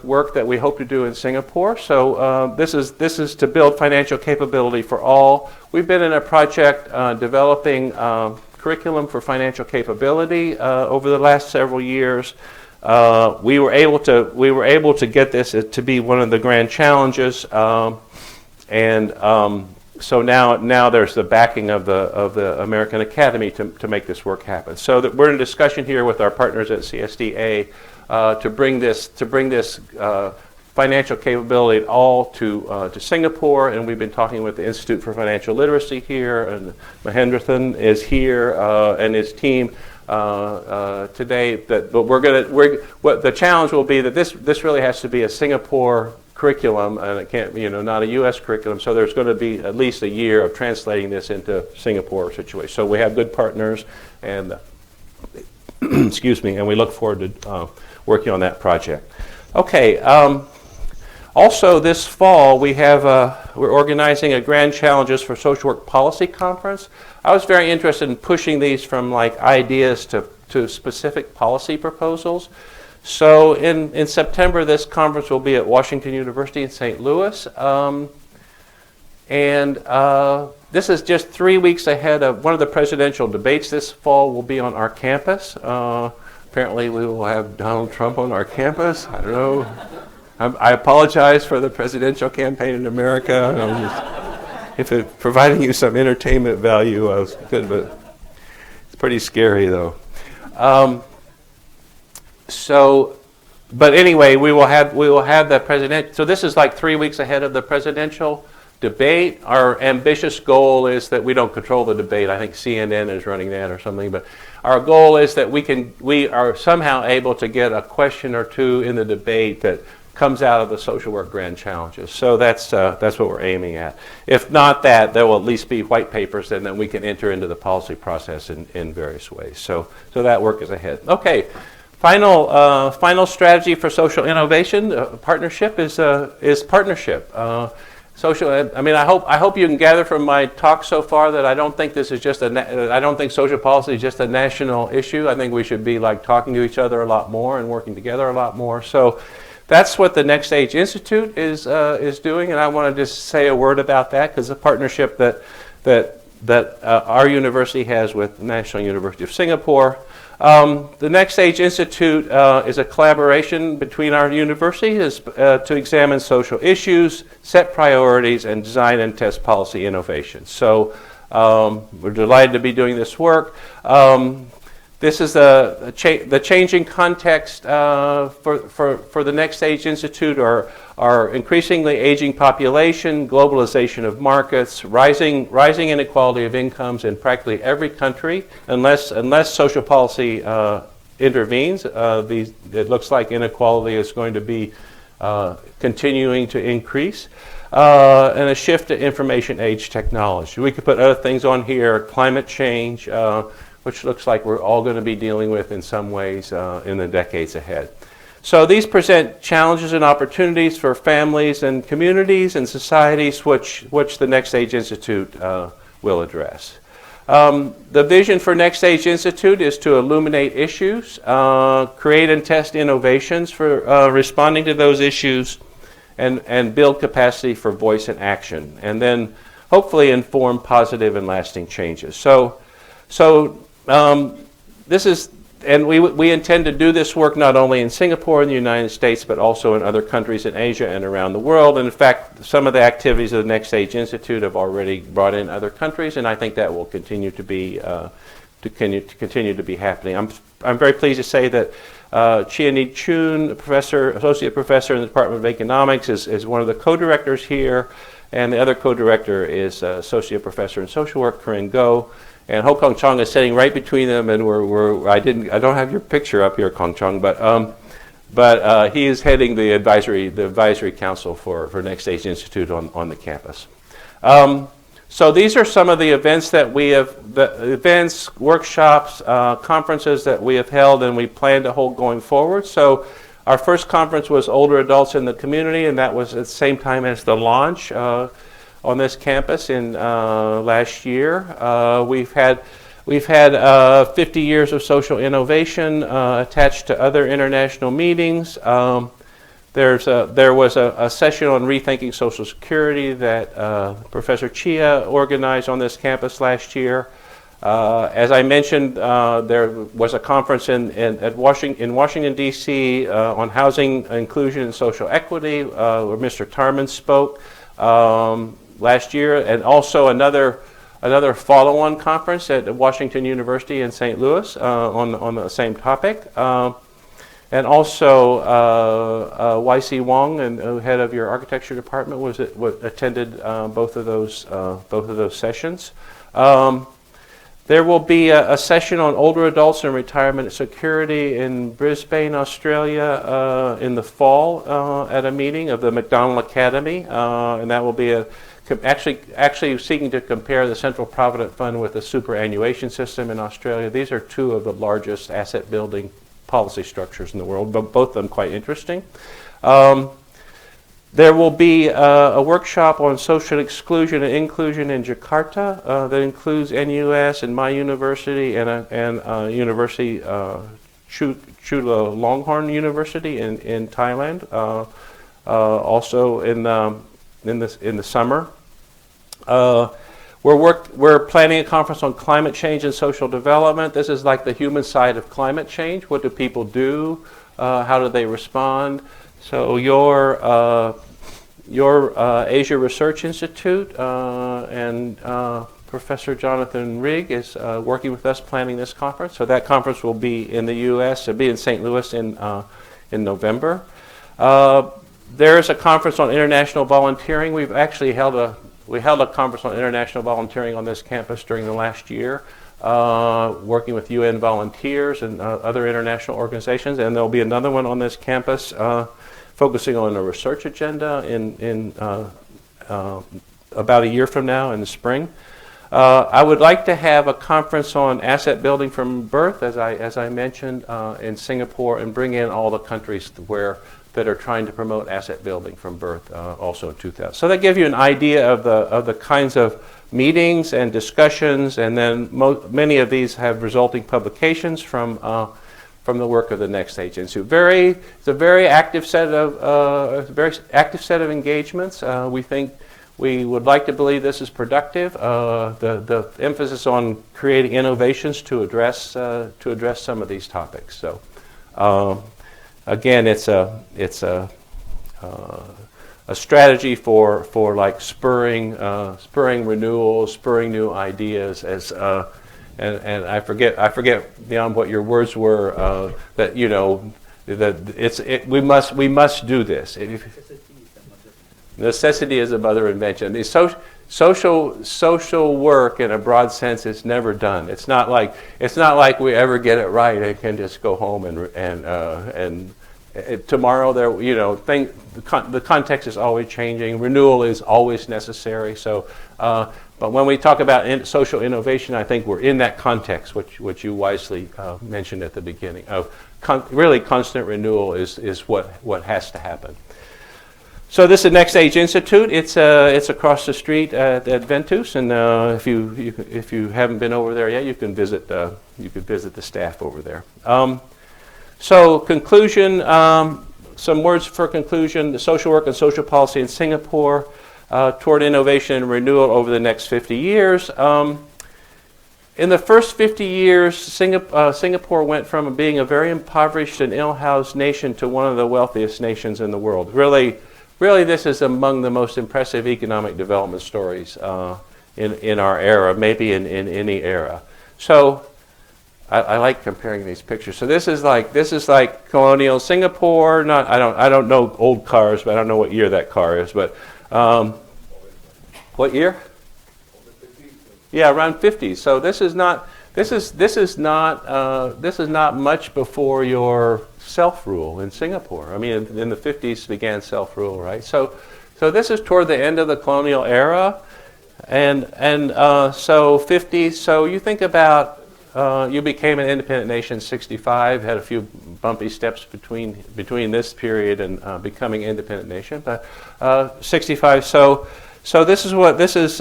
work that we hope to do in Singapore. So this is to build financial capability for all. We've been in a project developing curriculum for financial capability over the last several years. We were able to get this to be one of the grand challenges, so now there's the backing of the American Academy to make this work happen. So that we're in discussion here with our partners at CSDA to bring this financial capability all to Singapore, and we've been talking with the Institute for Financial Literacy here, and Mahendrathan is here and his team today. But what the challenge will be that this really has to be a Singapore curriculum, and it can't, not a U.S. curriculum. So there's going to be at least a year of translating this into Singapore situation. So we have good partners, and excuse me, and we look forward to working on that project. Okay. Also, this fall we're organizing a Grand Challenges for Social Work Policy Conference. I was very interested in pushing these from like ideas to specific policy proposals. So in September, this conference will be at Washington University in St. Louis. This is just 3 weeks ahead of one of the presidential debates this fall will be on our campus. Apparently we will have Donald Trump on our campus. I don't know. I apologize for the presidential campaign in America. If it's providing you some entertainment value, I was good, but it's pretty scary though. But anyway, we will have the president. So this is like 3 weeks ahead of the presidential debate. Our ambitious goal is that we don't control the debate. I think CNN is running that or something. But our goal is that we are somehow able to get a question or two in the debate that comes out of the social work grand challenges. So that's what we're aiming at. If not that, there will at least be white papers, and then we can enter into the policy process in various ways. So that work is ahead. Okay. Final strategy for social innovation partnership is partnership. I mean, I hope you can gather from my talk so far that I don't think this is just I don't think social policy is just a national issue. I think we should be like talking to each other a lot more and working together a lot more. So that's what the NextAge Institute is doing, and I want to just say a word about that because the partnership that our university has with the National University of Singapore. The NextAge Institute is a collaboration between our universities to examine social issues, set priorities, and design and test policy innovations. So we're delighted to be doing this work. This is the changing context for the NextAge Institute are increasingly aging population, globalization of markets, rising inequality of incomes in practically every country. Unless social policy intervenes, it looks like inequality is going to be continuing to increase. And a shift to information age technology. We could put other things on here, climate change, which looks like we're all going to be dealing with in some ways in the decades ahead. So these present challenges and opportunities for families and communities and societies which the NextAge Institute will address. The vision for NextAge Institute is to illuminate issues, create and test innovations for responding to those issues, and build capacity for voice and action, and then hopefully inform positive and lasting changes. So this is, and we intend to do this work not only in Singapore and the United States, but also in other countries in Asia and around the world. And in fact, some of the activities of the NextAge Institute have already brought in other countries, and I think that will continue to be continue to be happening. I'm very pleased to say that Chia-Ni Chun, associate professor in the Department of Economics, is one of the co-directors here, and the other co-director is associate professor in social work, Corinne Goh. And Ho Kong Chong is sitting right between them, and I don't have your picture up here, Kong Chong, but he is heading the advisory council for NextAge Institute on the campus. So these are some of the events that we have, the events, workshops, conferences that we have held and we plan to hold going forward. So our first conference was Older Adults in the Community, and that was at the same time as the launch on this campus in last year. We've had 50 years of social innovation attached to other international meetings. There was a session on rethinking Social Security that Professor Chia organized on this campus last year. As I mentioned, there was a conference in Washington, D.C. On housing inclusion and social equity where Mr. Tarman spoke last year, and also another follow-on conference at Washington University in St. Louis on the same topic. And also Y.C. Wong, head of your architecture department, attended both of those sessions. There will be a session on older adults and retirement security in Brisbane, Australia, in the fall at a meeting of the McDonald Academy, and that will be actually seeking to compare the Central Provident Fund with the superannuation system in Australia. These are two of the largest asset building policy structures in the world, but both of them quite interesting. There will be a workshop on social exclusion and inclusion in Jakarta that includes NUS and my university and University Chulalongkorn University in Thailand. Also in the summer. We're planning a conference on climate change and social development. This is like the human side of climate change. What do people do? How do they respond? So your Asia Research Institute and Professor Jonathan Rigg is working with us planning this conference. So that conference will be in the U.S. It'll be in St. Louis in November. There is a conference on international volunteering. We've actually held a conference on international volunteering on this campus during the last year, working with UN volunteers and other international organizations. And there'll be another one on this campus focusing on a research agenda in about a year from now in the spring. I would like to have a conference on asset building from birth, as I mentioned, in Singapore, and bring in all the countries where that are trying to promote asset building from birth also in 2000. So that gives you an idea of the kinds of meetings and discussions, and then many of these have resulting publications from the work of the NextAge Institute. It's a very active set of engagements. We would like to believe this is productive. The emphasis on creating innovations to address some of these topics. So again, it's a strategy for like spurring renewal, spurring new ideas. And I forget beyond what your words were, that we must do this. Necessity is a mother of invention. The social work in a broad sense is never done. It's not like we ever get it right and can just go home and tomorrow the context is always changing. Renewal is always necessary. So, but when we talk about social innovation, I think we're in that context, which you wisely mentioned at the beginning. Of really constant renewal is what has to happen. So this is NextAge Institute. It's across the street at Ventus, and if you haven't been over there yet, you can visit the staff over there. So conclusion, some words for conclusion: the social work and social policy in Singapore toward innovation and renewal over the next 50 years. In the first 50 years, Singapore went from being a very impoverished and ill-housed nation to one of the wealthiest nations in the world. Really, this is among the most impressive economic development stories in our era, maybe in any era. So, I like comparing these pictures. So this is like colonial Singapore. I don't know old cars, but I don't know what year that car is. But what year? Yeah, around 50s. So this is not much before your self-rule in Singapore. I mean, in the 50s began self-rule, right? So this is toward the end of the colonial era, and so 50s. So you think about you became an independent nation in 65. Had a few bumpy steps between this period and becoming independent nation, but 65. So this is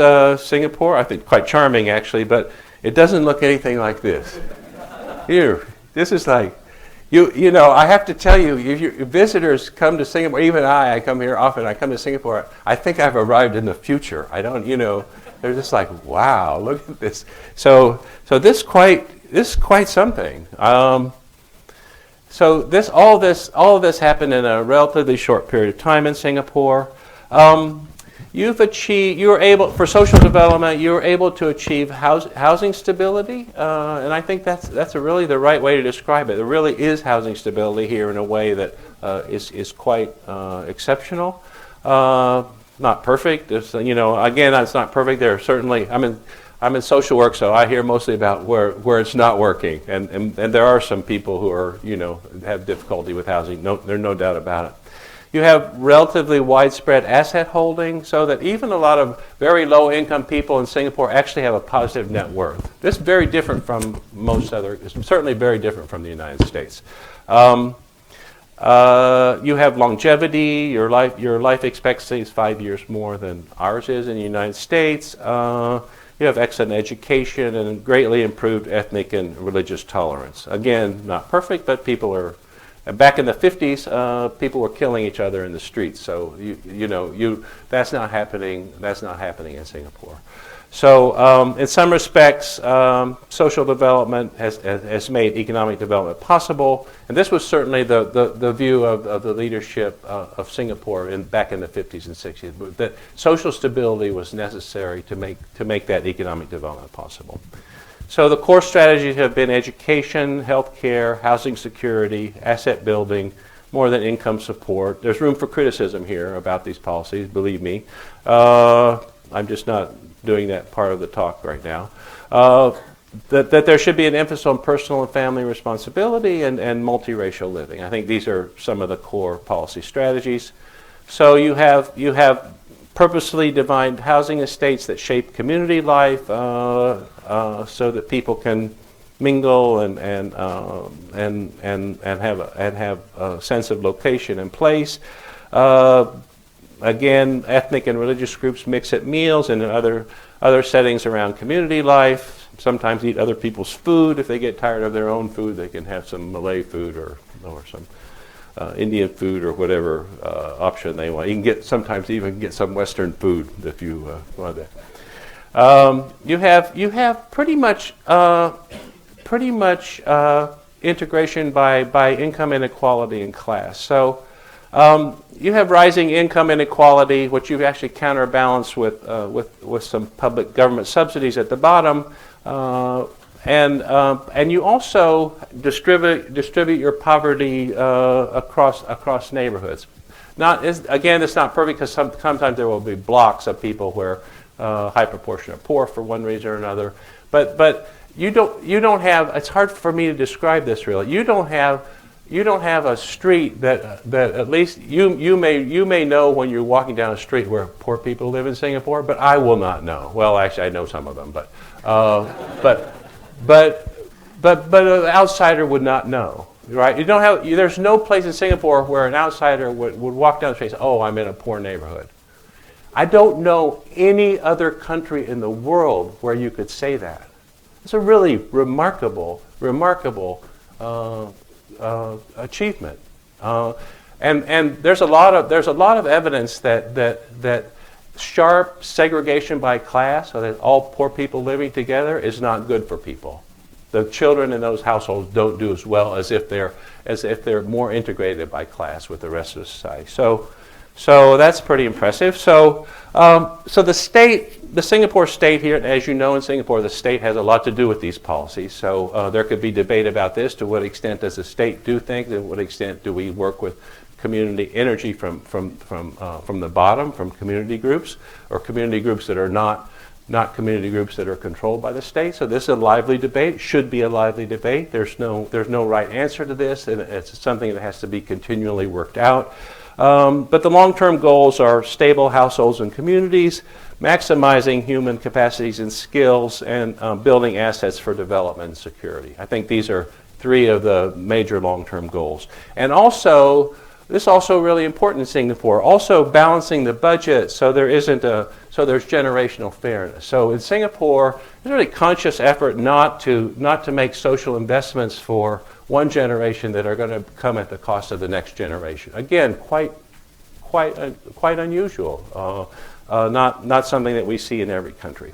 Singapore. I think quite charming actually, but it doesn't look anything like this. Here, this is like. I have to tell you, if your visitors come to Singapore, even I come here often, I come to Singapore, I think I've arrived in the future. I don't, they're just like, wow, look at this. So this is quite something. So all of this happened in a relatively short period of time in Singapore. For social development, you were able to achieve housing stability, and I think that's really the right way to describe it. There really is housing stability here in a way that is quite exceptional. Not perfect. Again, it's not perfect. There are certainly. I'm in social work, so I hear mostly about where it's not working, and there are some people who are have difficulty with housing. There's no doubt about it. You have relatively widespread asset holding, so that even a lot of very low-income people in Singapore actually have a positive net worth. This is very different from certainly very different from the United States. You have longevity. Your life expectancy is 5 years more than ours is in the United States. You have excellent education and greatly improved ethnic and religious tolerance. Again, not perfect, but people are. Back in the 50s, people were killing each other in the streets. So that's not happening. That's not happening in Singapore. So in some respects, social development has made economic development possible, and this was certainly the view of the leadership of Singapore back in the 50s and 60s. That social stability was necessary to make that economic development possible. So the core strategies have been education, healthcare, housing security, asset building, more than income support. There's room for criticism here about these policies, believe me. I'm just not doing that part of the talk right now. That there should be an emphasis on personal and family responsibility and multiracial living. I think these are some of the core policy strategies. So you have purposely designed housing estates that shape community life so that people can mingle and have a sense of location and place. Again, ethnic and religious groups mix at meals and in other settings around community life. Sometimes eat other people's food. If they get tired of their own food, they can have some Malay food or some Indian food or whatever option they want. You can sometimes even get some Western food if you want that. You have pretty much integration by income inequality and class. So you have rising income inequality, which you actually counterbalance with some public government subsidies at the bottom, and you also distribute your poverty across neighborhoods. Again, it's not perfect because sometimes there will be blocks of people where high proportion are poor for one reason or another, but you don't have. It's hard for me to describe this really. You don't have a street that at least you may know when you're walking down a street where poor people live in Singapore, but I will not know. Well, actually, I know some of them, but an outsider would not know, right? There's no place in Singapore where an outsider would walk down the street and say, "Oh, I'm in a poor neighborhood." I don't know any other country in the world where you could say that. It's a really remarkable achievement, and there's a lot of evidence that sharp segregation by class, so that all poor people living together, is not good for people. The children in those households don't do as well as if they're more integrated by class with the rest of the society. So that's pretty impressive. So the Singapore state here, as you know, in Singapore, the state has a lot to do with these policies. So there could be debate about this. To what extent does the state do things? To what extent do we work with community energy from the bottom, from community groups, or community groups that are not community groups that are controlled by the state? So this is a lively debate. Should be a lively debate. There's no right answer to this, and it's something that has to be continually worked out. But the long-term goals are stable households and communities, maximizing human capacities and skills, and building assets for development and security. I think these are three of the major long-term goals. And also, this is also really important in Singapore, also balancing the budget so there's generational fairness. So in Singapore, there's a really conscious effort not to make social investments for one generation that are going to come at the cost of the next generation. Again, quite unusual. Not something that we see in every country.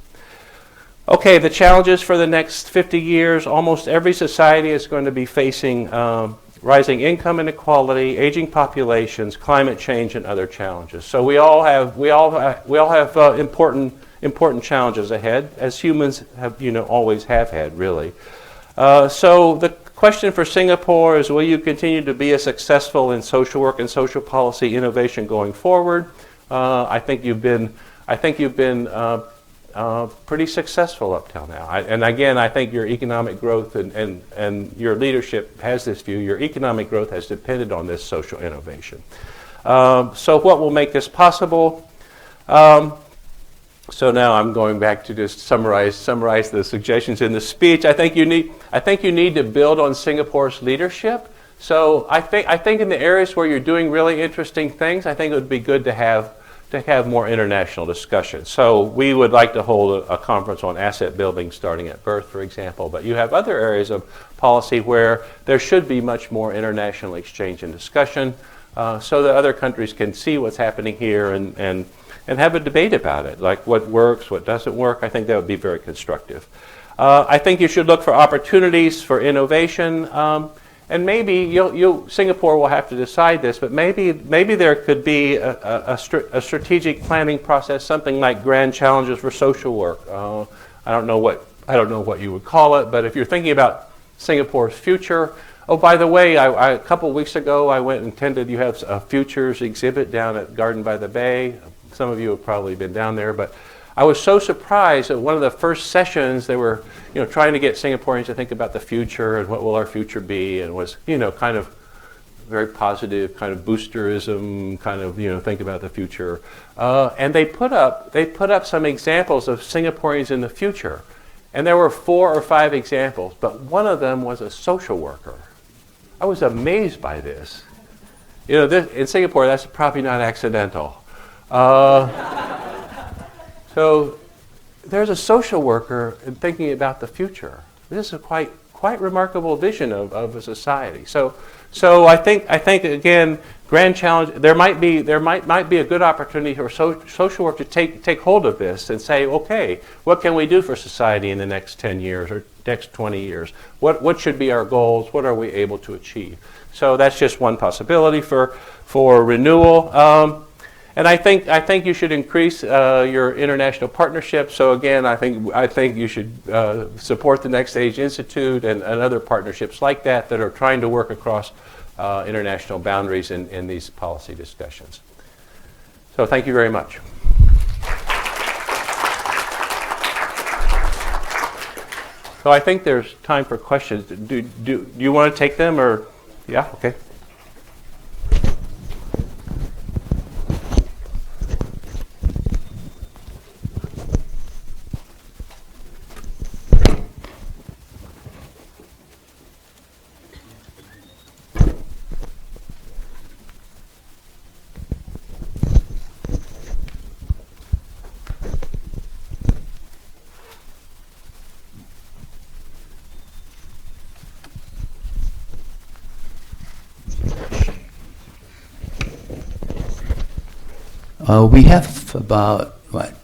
Okay, the challenges for the next 50 years. Almost every society is going to be facing rising income inequality, aging populations, climate change, and other challenges. So we all have important challenges ahead, as humans always have had, really. So the question for Singapore is: will you continue to be as successful in social work and social policy innovation going forward? I think you've been pretty successful up till now. And again, I think your economic growth and your leadership has this view. Your economic growth has depended on this social innovation. So what will make this possible? So now I'm going back to just summarize the suggestions in the speech. I think you need to build on Singapore's leadership. So I think in the areas where you're doing really interesting things, I think it would be good to have more international discussion. So we would like to hold a conference on asset building starting at birth, for example, but you have other areas of policy where there should be much more international exchange and discussion so that other countries can see what's happening here and have a debate about it, like what works, what doesn't work. I think that would be very constructive. I think you should look for opportunities for innovation. And maybe Singapore will have to decide this, but maybe there could be a strategic planning process, something like grand challenges for social work. I don't know what you would call it, but if you're thinking about Singapore's future. Oh, by the way, a couple of weeks ago, I went and attended. You have a futures exhibit down at Garden by the Bay. Some of you have probably been down there, but I was so surprised at one of the first sessions. They were, trying to get Singaporeans to think about the future and what will our future be, and was, kind of very positive, kind of boosterism, kind of, think about the future. And they put up some examples of Singaporeans in the future, And there were 4 or 5 examples, but one of them was a social worker. I was amazed by this. You know, in Singapore, that's probably not accidental. So there's a social worker in thinking about the future. This is a quite remarkable vision of a society. So I think again, grand challenge. There might be a good opportunity for social work to take hold of this and say, okay, what can we do for society in the next 10 years or next 20 years? What should be our goals? What are we able to achieve? So that's just one possibility for renewal. And I think you should increase your international partnerships. So again, I think you should support the NextAge Institute and other partnerships like that are trying to work across international boundaries in these policy discussions. So thank you very much. So I think there's time for questions. Do you want to take them or? Yeah, okay. We have about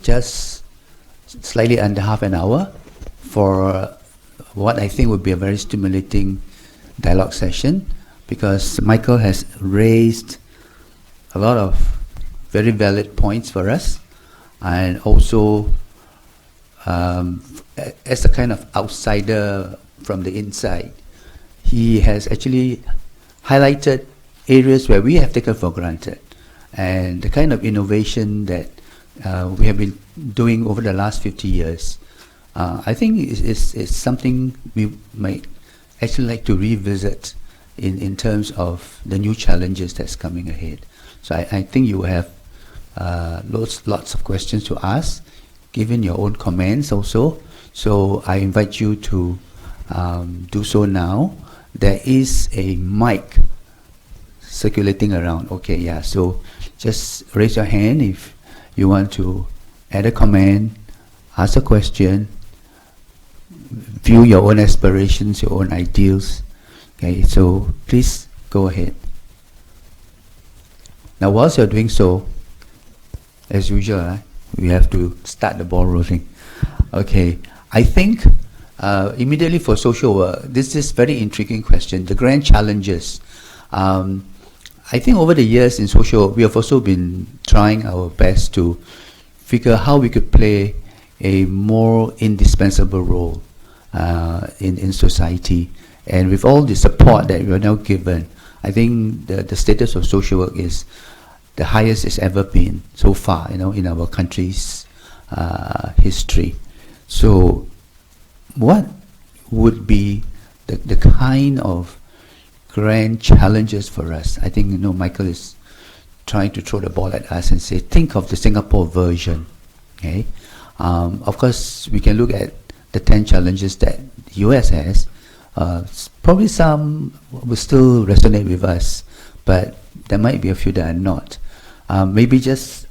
just slightly under half an hour for what I think would be a very stimulating dialogue session, because Michael has raised a lot of very valid points for us, and also as a kind of outsider from the inside, he has actually highlighted areas where we have taken for granted, and the kind of innovation that we have been doing over the last 50 years. I think is something we might actually like to revisit in terms of the new challenges that's coming ahead. So I think you have lots of questions to ask, given your own comments also. So I invite you to do so now. There is a mic circulating around. Okay, yeah, so just raise your hand if you want to add a comment, ask a question, view your own aspirations, your own ideals. Okay, so please go ahead. Now, whilst you're doing so, as usual, we have to start the ball rolling. Okay, I think immediately for social work, this is very intriguing question, the grand challenges. I think over the years in social work, we have also been trying our best to figure how we could play a more indispensable role in society. And with all the support that we are now given, I think the status of social work is the highest it's ever been so far, in our country's history. So what would be the kind of grand challenges for us? I think, Michael is trying to throw the ball at us and say, think of the Singapore version. Okay, of course, we can look at the 10 challenges that the US has. Probably some will still resonate with us, but there might be a few that are not. Maybe just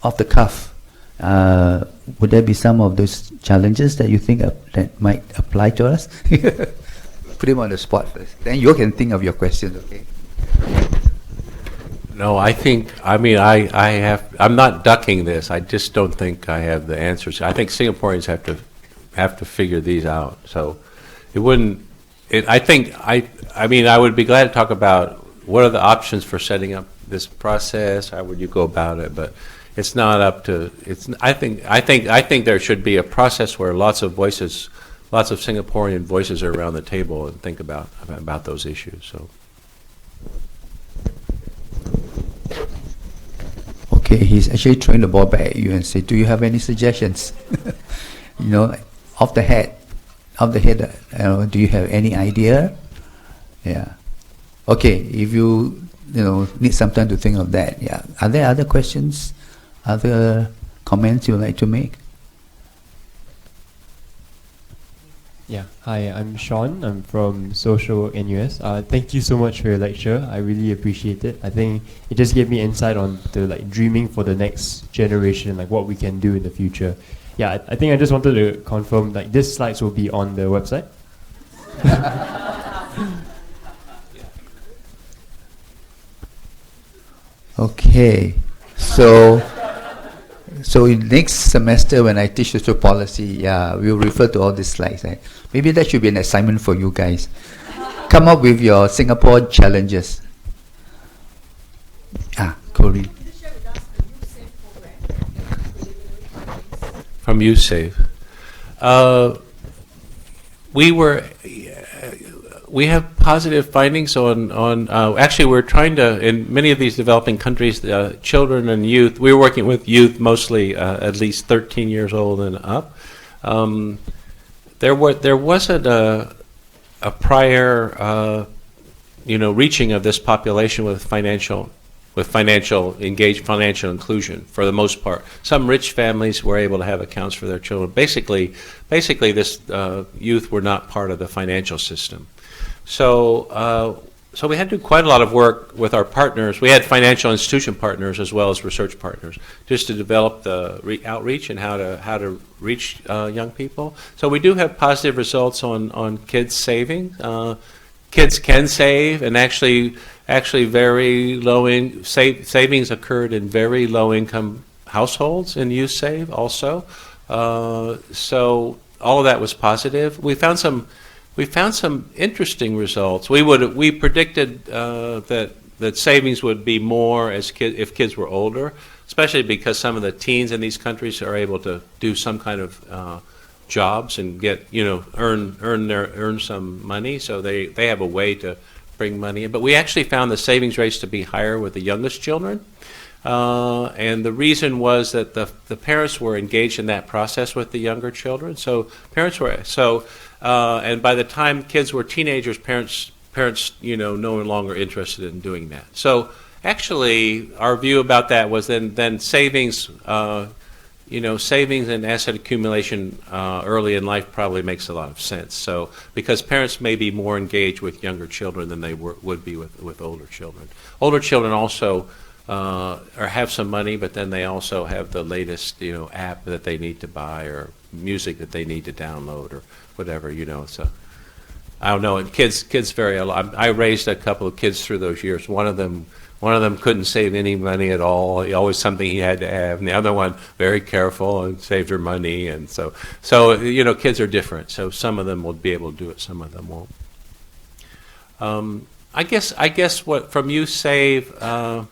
off the cuff, would there be some of those challenges that you think that might apply to us? Put him on the spot first. Then you can think of your questions, okay? No, I'm not ducking this. I just don't think I have the answers. I think Singaporeans have to figure these out. So it wouldn't. I would be glad to talk about what are the options for setting up this process. How would you go about it? But it's not up to. I think there should be a process where lots of Singaporean voices are around the table and think about those issues. So. Okay, he's actually throwing the ball back at you and say, do you have any suggestions? Off the head, do you have any idea? Yeah. Okay, if you need some time to think of that, yeah. Are there other questions, other comments you would like to make? Yeah, hi, I'm Sean. I'm from Social Work NUS. Thank you so much for your lecture. I really appreciate it. I think it just gave me insight on the dreaming for the next generation, like what we can do in the future. Yeah, I think I just wanted to confirm these slides will be on the website. Okay, so in next semester when I teach social policy, we'll refer to all these slides. Right? Maybe that should be an assignment for you guys. Come up with your Singapore challenges. Corey. From YouSave. We have positive findings on actually we're trying to, in many of these developing countries, children and youth, we're working with youth mostly at least 13 years old and up. There wasn't a prior reaching of this population with financial inclusion for the most part. Some rich families were able to have accounts for their children. Basically this youth were not part of the financial system. So we had to do quite a lot of work with our partners. We had financial institution partners as well as research partners, just to develop the outreach and how to reach young people. So we do have positive results on kids saving. Kids can save, and actually very low savings occurred in very low income households in YouSave also. So all of that was positive. We found some interesting results. We predicted that savings would be more if kids were older, especially because some of the teens in these countries are able to do some kind of jobs and get earn some money, so they have a way to bring money in. But we actually found the savings rates to be higher with the youngest children, and the reason was that the parents were engaged in that process with the younger children. So and by the time kids were teenagers, parents no longer interested in doing that. So actually, our view about that was then savings. Savings and asset accumulation early in life probably makes a lot of sense. So, because parents may be more engaged with younger children than they would be with older children. Older children also have some money, but then they also have the latest app that they need to buy or music that they need to download or whatever. So I don't know. And kids vary a lot. I raised a couple of kids through those years. One of them couldn't save any money at all. Always something he had to have. And the other one, very careful and saved her money. And so kids are different. So some of them will be able to do it. Some of them won't. I guess what from YouSave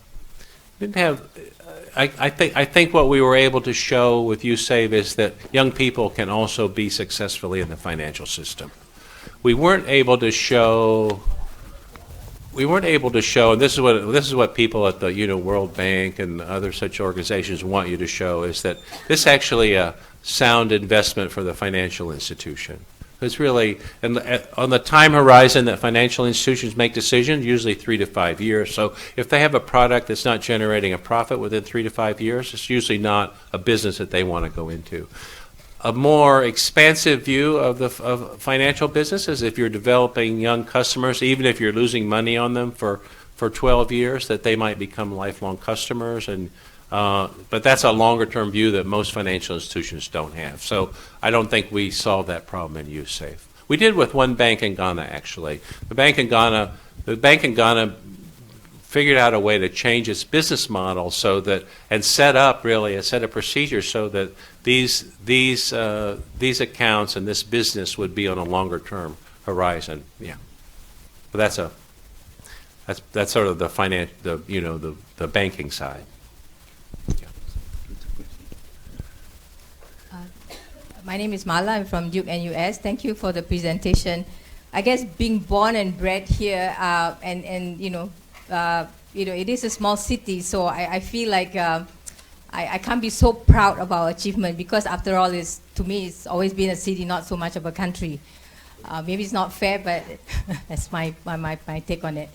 didn't have. I think what we were able to show with YouSave is that young people can also be successfully in the financial system. We weren't able to show. And this is what people at the World Bank and other such organizations want you to show, is that this is actually a sound investment for the financial institution. It's really, and on the time horizon that financial institutions make decisions, usually 3 to 5 years. So if they have a product that's not generating a profit within 3 to 5 years, it's usually not a business that they want to go into. A more expansive view of financial businesses, if you're developing young customers, even if you're losing money on them for 12 years, that they might become lifelong customers. But that's a longer-term view that most financial institutions don't have. So I don't think we solved that problem in YouSave. We did with one bank in Ghana, actually. The bank in Ghana figured out a way to change its business model and set up really a set of procedures so that these accounts and this business would be on a longer-term horizon. Yeah, but that's sort of the banking side. My name is Mala. I'm from Duke NUS. Thank you for the presentation. I guess being born and bred here, it is a small city, so I feel like I can't be so proud of our achievement, because after all, to me, it's always been a city, not so much of a country. Maybe it's not fair, but that's my take on it.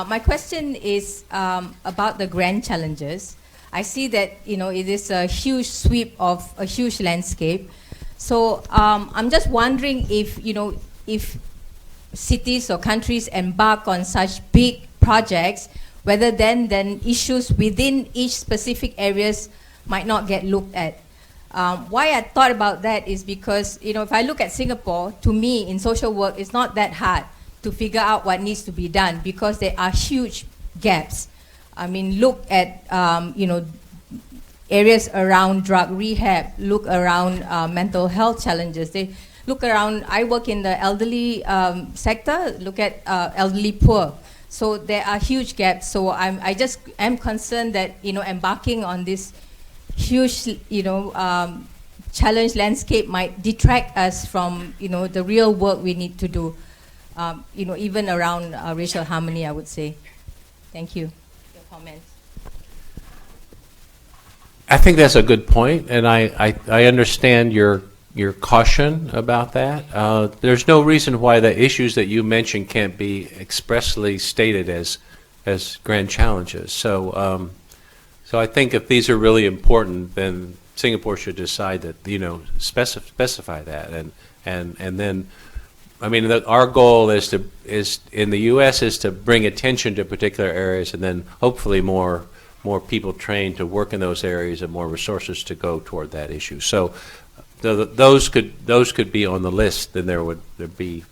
My question is about the grand challenges. I see that it is a huge sweep of a huge landscape. So I'm just wondering if, if cities or countries embark on such big projects, whether then issues within each specific areas might not get looked at. Why I thought about that is because, if I look at Singapore, to me, in social work, it's not that hard to figure out what needs to be done because there are huge gaps. I mean, look at, areas around drug rehab, look around mental health challenges. They look around, I work in the elderly sector, look at elderly poor. So there are huge gaps. So I just am concerned that, embarking on this huge, challenge landscape might detract us from, the real work we need to do, even around racial harmony, I would say. Thank you. Your comments. I think that's a good point, and I understand your caution about that. There's no reason why the issues that you mentioned can't be expressly stated as grand challenges. So I think if these are really important, then Singapore should decide that, specify that, and then, I mean, our goal is in the U.S. is to bring attention to particular areas, and then hopefully more people trained to work in those areas and more resources to go toward that issue. So those could be on the list. Then there'd be.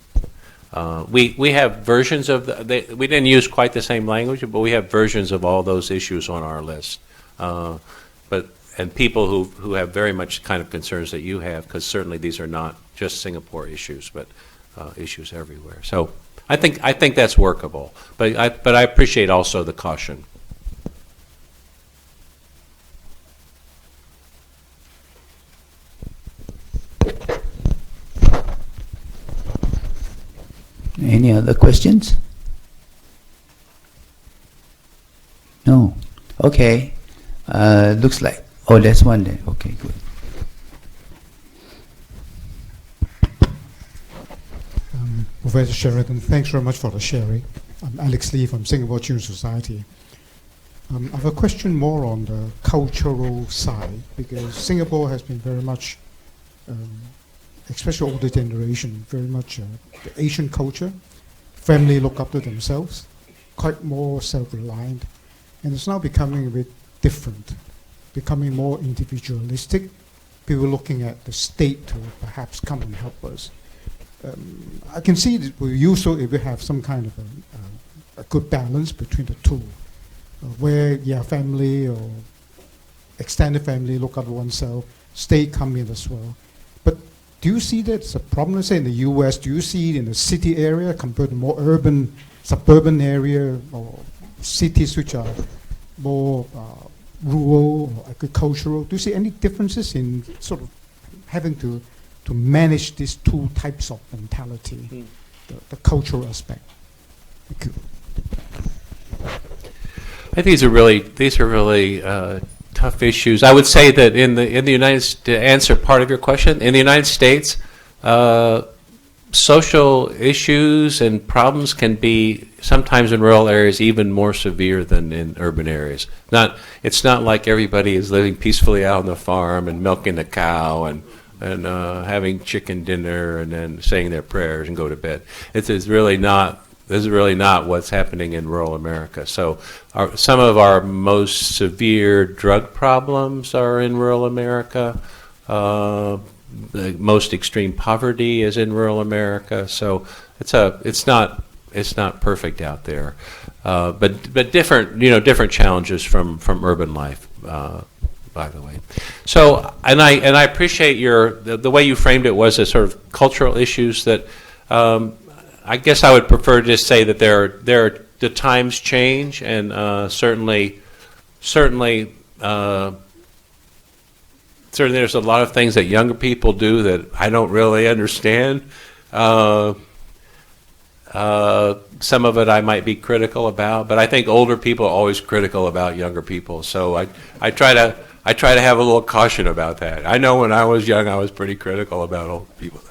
We have versions of we didn't use quite the same language, but we have versions of all those issues on our list. And people who have very much kind of concerns that you have, because certainly these are not just Singapore issues, but issues everywhere. So I think that's workable. But I appreciate also the caution. Any other questions? No. Okay. Looks like, there's one there. Okay, good. Professor Sherraden, thanks very much for the sharing. I'm Alex Lee from Singapore Children's Society. I have a question more on the cultural side, because Singapore has been very much, especially older generation, very much the Asian culture. Family look up to themselves, quite more self-reliant, and it's now becoming a bit different, becoming more individualistic. People looking at the state to perhaps come and help us. I can see that we're useful if we have some kind of a good balance between the two, where family or extended family look after oneself, state come in as well. But do you see that as a problem? Let's say in the U.S., do you see it in the city area compared to more urban, suburban area, or cities which are more rural or agricultural? Do you see any differences in sort of having to manage these two types of mentality, the cultural aspect? Thank you. I think these are really tough issues. I would say that in the United States, to answer part of your question, in the United States, social issues and problems can be sometimes in rural areas even more severe than in urban areas. It's not like everybody is living peacefully out on the farm and milking the cow and having chicken dinner and then saying their prayers and go to bed. This is really not what's happening in rural America. So some of our most severe drug problems are in rural America. The most extreme poverty is in rural America. So it's not perfect out there, but different challenges from urban life. By the way, so and I appreciate the way you framed it was a sort of cultural issues that I guess I would prefer to just say that the times change, and certainly there's a lot of things that younger people do that I don't really understand. Some of it I might be critical about, but I think older people are always critical about younger people. So I try to have a little caution about that. I know when I was young, I was pretty critical about old people.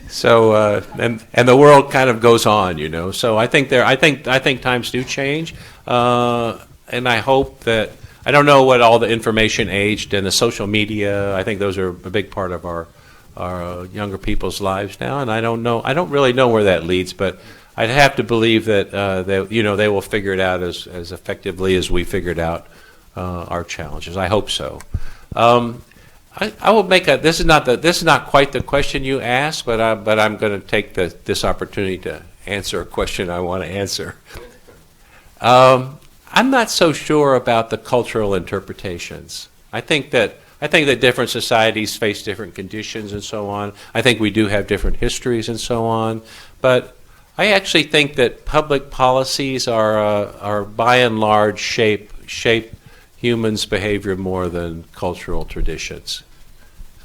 So and the world kind of goes on, So I think times do change, and I hope that I don't know what all the information aged and the social media. I think those are a big part of younger people's lives now, and I don't really know where that leads, but I'd have to believe that they will figure it out as effectively as we figured out our challenges. I hope so. I will make this is not quite the question you asked, but I'm going to take this opportunity to answer a question I want to answer. I'm not so sure about the cultural interpretations. I think that different societies face different conditions and so on. I think we do have different histories and so on, but I actually think that public policies are by and large shape humans' behavior more than cultural traditions.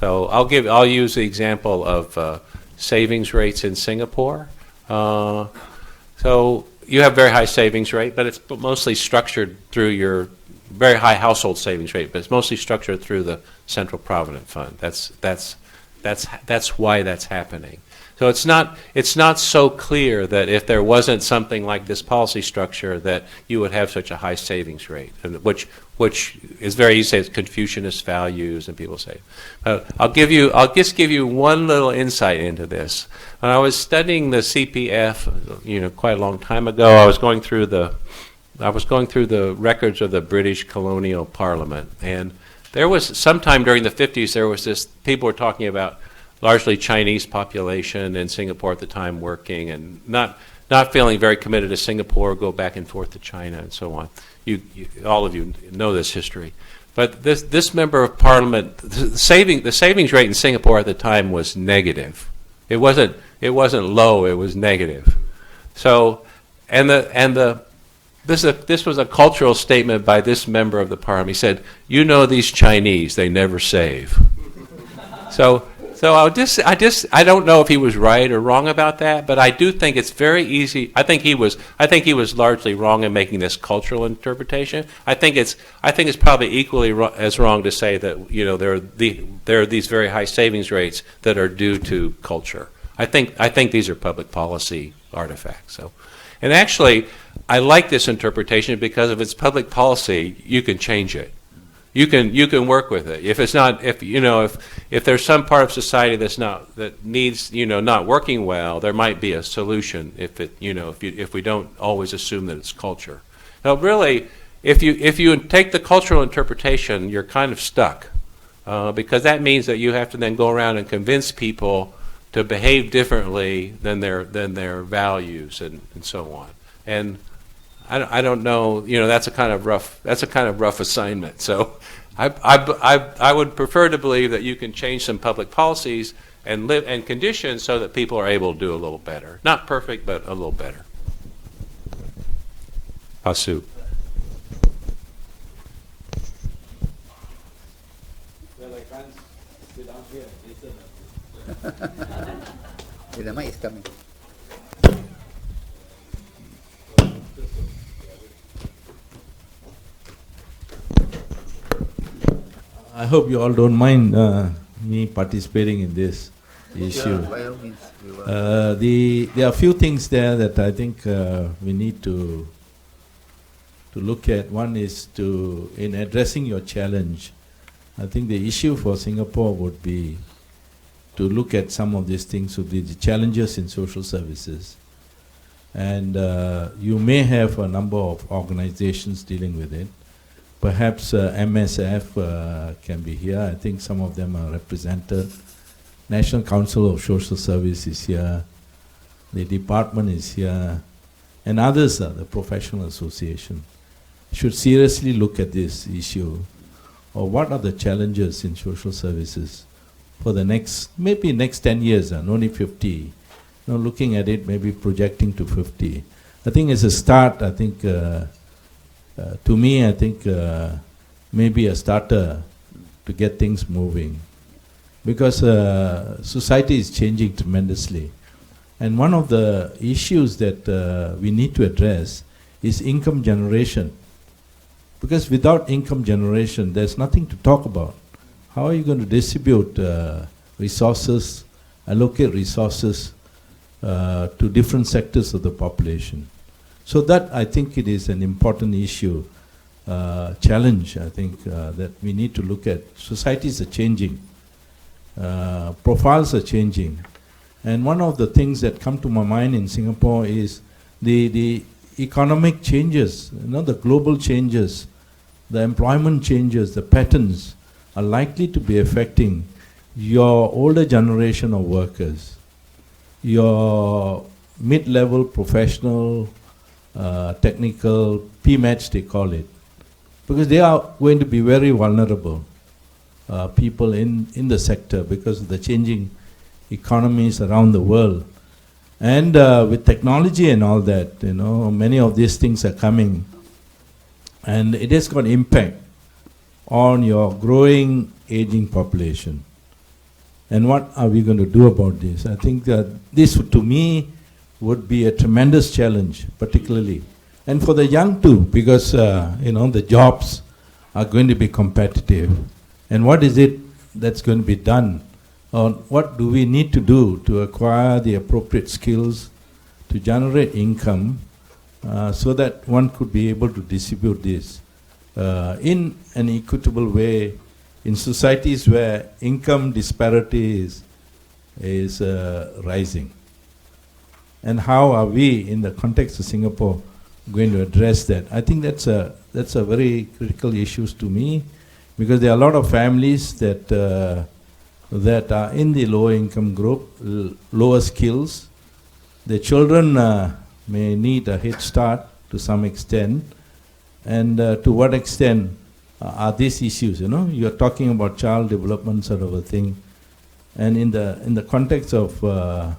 So I'll use the example of savings rates in Singapore. So you have very high savings rate, but it's mostly structured through your very high household savings rate, but it's mostly structured through the Central Provident Fund. That's why that's happening. So it's not so clear that if there wasn't something like this policy structure that you would have such a high savings rate, and which is very easy to say it's Confucianist values, and people say. I'll just give you one little insight into this. When I was studying the CPF, quite a long time ago, I was going through the records of the British colonial parliament, and there was sometime during the 50s there was this, people were talking about largely Chinese population in Singapore at the time working and not feeling very committed to Singapore, go back and forth to China and so on. All of you know this history. But this member of parliament, the savings rate in Singapore at the time was negative. It wasn't low, it was negative. So, this was a cultural statement by this member of the parliament. He said, these Chinese, they never save. So I don't know if he was right or wrong about that, but I do think it's very easy. I think he was largely wrong in making this cultural interpretation. I think it's probably equally as wrong to say that there are these very high savings rates that are due to culture. I think these are public policy artifacts. So, and actually, I like this interpretation because if it's public policy, you can change it. You can work with it. If it's not, if there's some part of society that needs not working well, there might be a solution. If we don't always assume that it's culture. Now, really, if you take the cultural interpretation, you're kind of stuck because that means that you have to then go around and convince people to behave differently than their values and so on. And I don't know. That's a kind of rough assignment. So, I would prefer to believe that you can change some public policies and conditions so that people are able to do a little better. Not perfect, but a little better. Asu. Well, I can't sit down here and listen. The mic is coming. I hope you all don't mind me participating in this issue. Yeah, by all means, we will. There are a few things there that I think we need to look at. One is in addressing your challenge, I think the issue for Singapore would be to look at some of these things, would be the challenges in social services. And you may have a number of organizations dealing with it. Perhaps MSF can be here. I think some of them are represented. National Council of Social Service is here. The department is here. And others are the professional association. Should seriously look at this issue. Or what are the challenges in social services for the next 10 years, no need 50. Looking at it, maybe projecting to 50. I think as a start, I think to me, I think maybe a starter to get things moving. Because society is changing tremendously. And one of the issues that we need to address is income generation. Because without income generation, there's nothing to talk about. How are you going to distribute resources, allocate resources to different sectors of the population? So that, I think, it is an important issue, challenge, I think, that we need to look at. Societies are changing. profiles are changing. And one of the things that come to my mind in Singapore is the economic changes, the global changes, the employment changes, the patterns are likely to be affecting your older generation of workers, your mid-level professional, technical, PMATs they call it, because they are going to be very vulnerable people in the sector because of the changing economies around the world. And with technology and all that, many of these things are coming, and it has got impact on your growing, aging population. And what are we going to do about this? I think that this, to me, would be a tremendous challenge, particularly. And for the young too, because, the jobs are going to be competitive. And what is it that's going to be done? Or what do we need to do to acquire the appropriate skills to generate income so that one could be able to distribute this in an equitable way in societies where income disparity is rising? And how are we, in the context of Singapore, going to address that? I think that's a very critical issue to me, because there are a lot of families that are in the lower income group, lower skills. The children may need a head start to some extent, and to what extent are these issues? You are talking about child development sort of a thing, and in the context of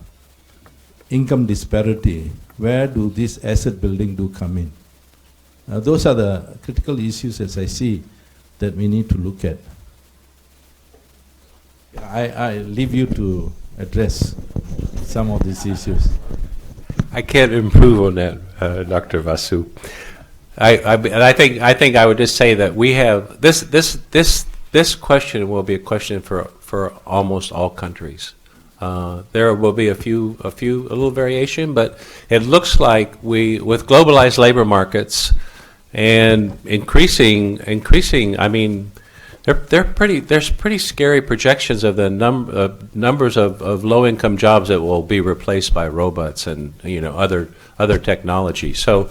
income disparity, where do this asset building come in? Those are the critical issues, as I see, that we need to look at. I leave you to address some of these issues. I can't improve on that, Dr. Vasu. I think I would just say that we have this question will be a question for almost all countries. There will be a little variation, but it looks like with globalized labor markets and increasing. I mean, there's pretty scary projections of the numbers of low-income jobs that will be replaced by robots and other technology. So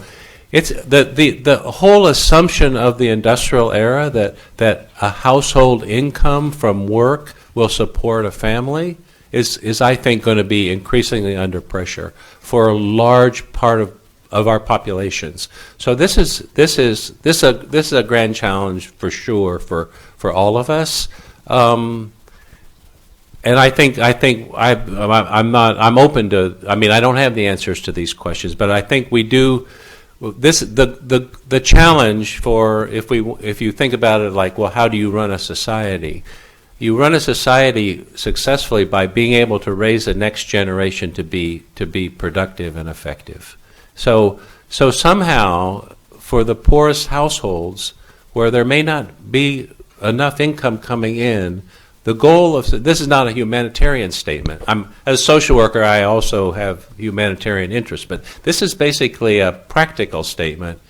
it's the whole assumption of the industrial era that a household income from work will support a family is I think going to be increasingly under pressure for a large part of our populations. So this is a grand challenge for sure for all of us. And I think I'm open to. I mean, I don't have the answers to these questions, but I think we do. The challenge for if you think about it like, well, how do you run a society? You run a society successfully by being able to raise the next generation to be productive and effective. So somehow, for the poorest households, where there may not be enough income coming in, the goal of this is not a humanitarian statement. As a social worker, I also have humanitarian interests, but this is basically a practical statement.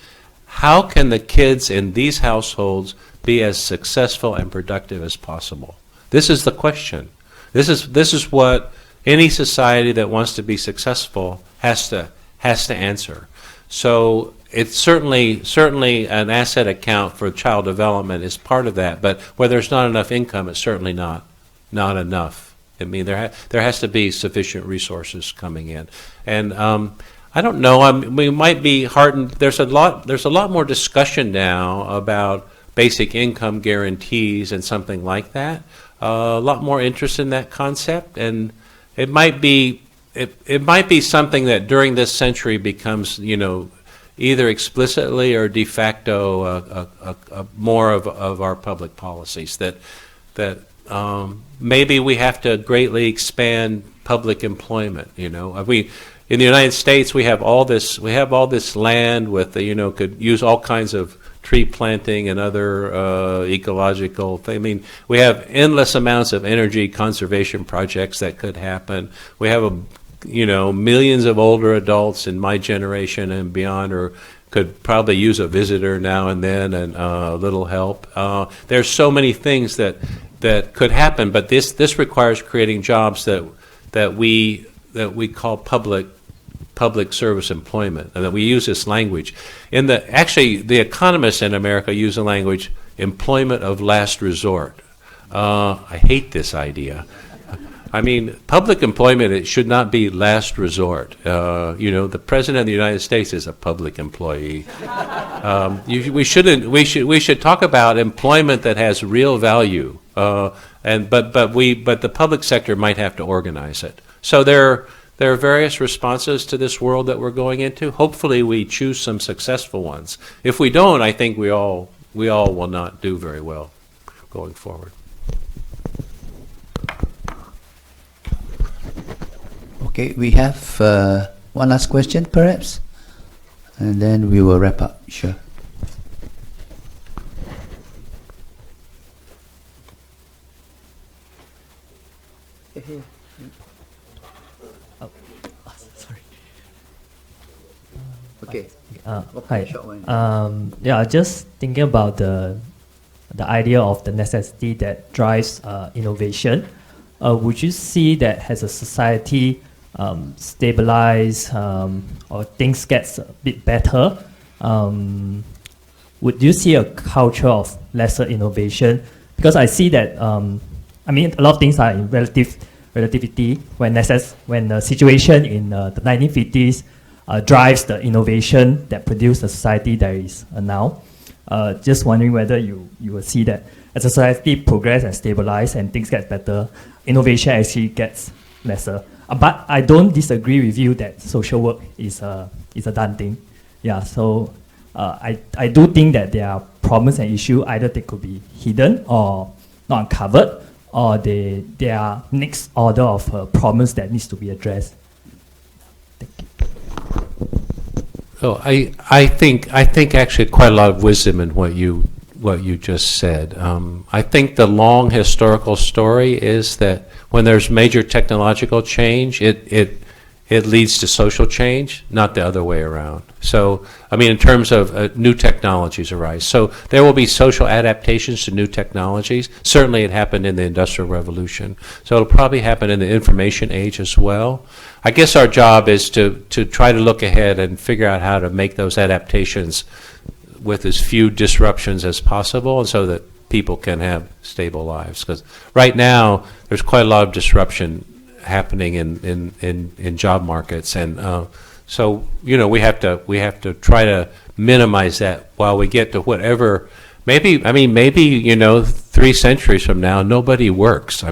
How can the kids in these households be as successful and productive as possible? This is the question. This is what any society that wants to be successful has to answer. So it's certainly an asset account for child development is part of that. But where there's not enough income, it's certainly not enough. I mean, there has to be sufficient resources coming in, and I don't know. We might be heartened. There's a lot more discussion now about basic income guarantees and something like that. A lot more interest in that concept, and it might be something that during this century becomes, either explicitly or de facto more of our public policies. That maybe we have to greatly expand public employment. In the United States, we have all this land with could use all kinds of tree planting and other ecological things. I mean, we have endless amounts of energy conservation projects that could happen. We have millions of older adults in my generation and beyond, or could probably use a visitor now and then and a little help. There's so many things that that could happen, but this requires creating jobs that we call public service employment, and that we use this language. Actually, the economists in America use the language employment of last resort. I hate this idea. I mean, public employment, it should not be last resort. The President of the United States is a public employee. We should talk about employment that has real value, but the public sector might have to organize it. So there are various responses to this world that we're going into. Hopefully, we choose some successful ones. If we don't, I think we all will not do very well going forward. Okay, we have one last question, perhaps, and then we will wrap up. Sure. Sorry. Okay. Hi. Short one. Yeah, just thinking about the idea of the necessity that drives innovation. Would you see that as a society stabilize or things gets a bit better, would you see a culture of lesser innovation? Because I see that a lot of things are in relativity. When the situation in the 1950s drives the innovation that produced the society that is now. Just wondering whether you will see that as a society progress and stabilize and things get better, innovation actually gets lesser. But I don't disagree with you that social work is a done thing. Yeah, so I do think that there are problems and issues, either they could be hidden or not uncovered, or they are next order of problems that needs to be addressed. Thank you. So I think actually quite a lot of wisdom in what you just said. I think the long historical story is that when there's major technological change, it leads to social change, not the other way around. So, in terms of new technologies arise. So there will be social adaptations to new technologies. Certainly it happened in the Industrial Revolution. So it'll probably happen in the information age as well. I guess our job is to try to look ahead and figure out how to make those adaptations with as few disruptions as possible, and so that people can have stable lives. Because right now, there's quite a lot of disruption happening in job markets, and so we have to try to minimize that while we get to whatever. Maybe 3 centuries from now, nobody works.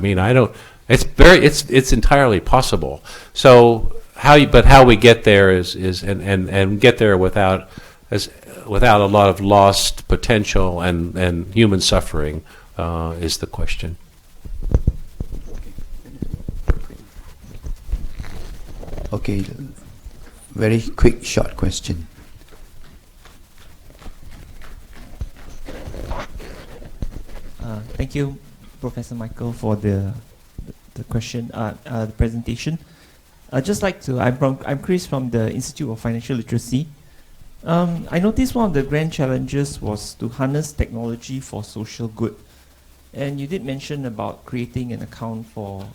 It's entirely possible. So how we get there is and get there without a lot of lost potential and human suffering is the question. Okay, very quick, short question. Thank you, Professor Michael, for the question, the presentation. I'd just like to. I'm Chris from the Institute of Financial Literacy. I noticed one of the grand challenges was to harness technology for social good, and you did mention about creating an account for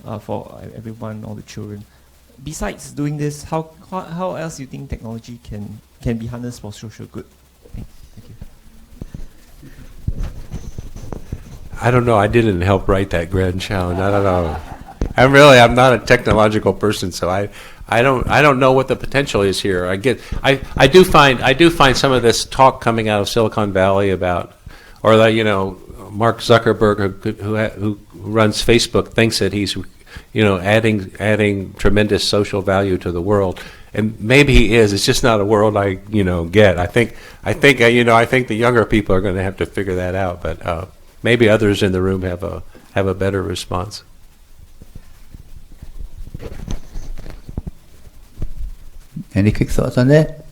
everyone, all the children. Besides doing this, how else do you think technology can be harnessed for social good? Thank you. I don't know. I didn't help write that grand challenge. I don't know. I'm not a technological person, so I don't know what the potential is here. I do find some of this talk coming out of Silicon Valley about, or Mark Zuckerberg, who runs Facebook, thinks that he's adding tremendous social value to the world, and maybe he is. It's just not a world I get. I think the younger people are going to have to figure that out, but maybe others in the room have a better response. Any quick thoughts on that?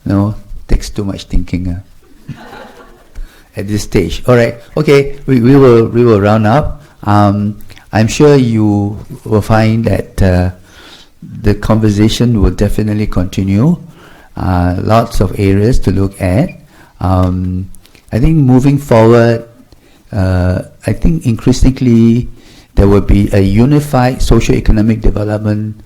No, takes too much thinking at this stage. All right, okay, we will round up. I'm sure you will find that the conversation will definitely continue. Lots of areas to look at. I think moving forward, I think increasingly there will be a unified socio-economic development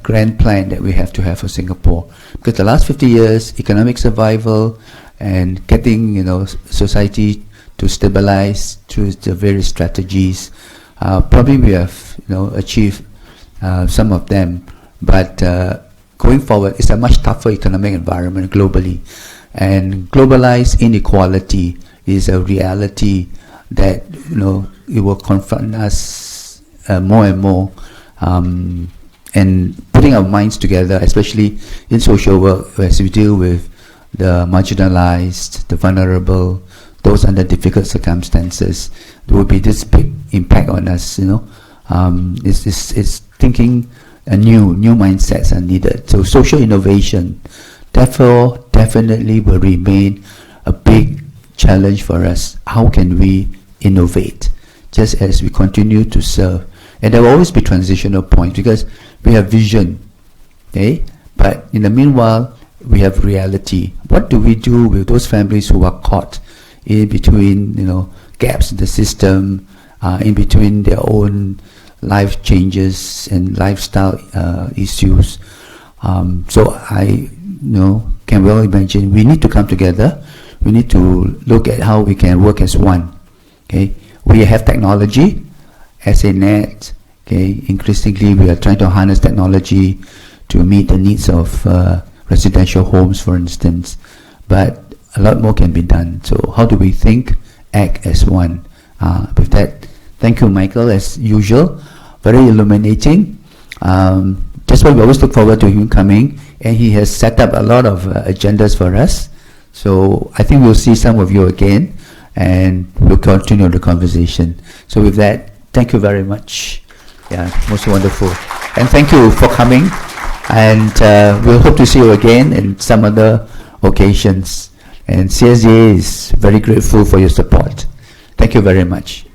grand plan that we have to have for Singapore. Because the last 50 years, economic survival and getting, society to stabilize through the various strategies, probably we have, achieved some of them. But going forward, it's a much tougher economic environment globally. And globalized inequality is a reality that, it will confront us more and more. And putting our minds together, especially in social work, as we deal with the marginalized, the vulnerable, those under difficult circumstances, there will be this big impact on us. It's thinking new mindsets are needed. So social innovation, therefore, definitely will remain a big challenge for us. How can we innovate, just as we continue to serve? And there will always be transitional points because we have vision, okay? But in the meanwhile, we have reality. What do we do with those families who are caught in between, gaps in the system, in between their own life changes and lifestyle issues? So I, can well imagine we need to come together. We need to look at how we can work as one. Okay, we have technology as a net. Okay, increasingly we are trying to harness technology to meet the needs of residential homes, for instance. But a lot more can be done. So how do we think, act as one? With that, thank you, Michael, as usual. Very illuminating. That's why we always look forward to him coming, and he has set up a lot of agendas for us. So I think we'll see some of you again, and we'll continue the conversation. So with that, thank you very much. Yeah, most wonderful. And thank you for coming, and we'll hope to see you again in some other occasions. And CSDA is very grateful for your support. Thank you very much.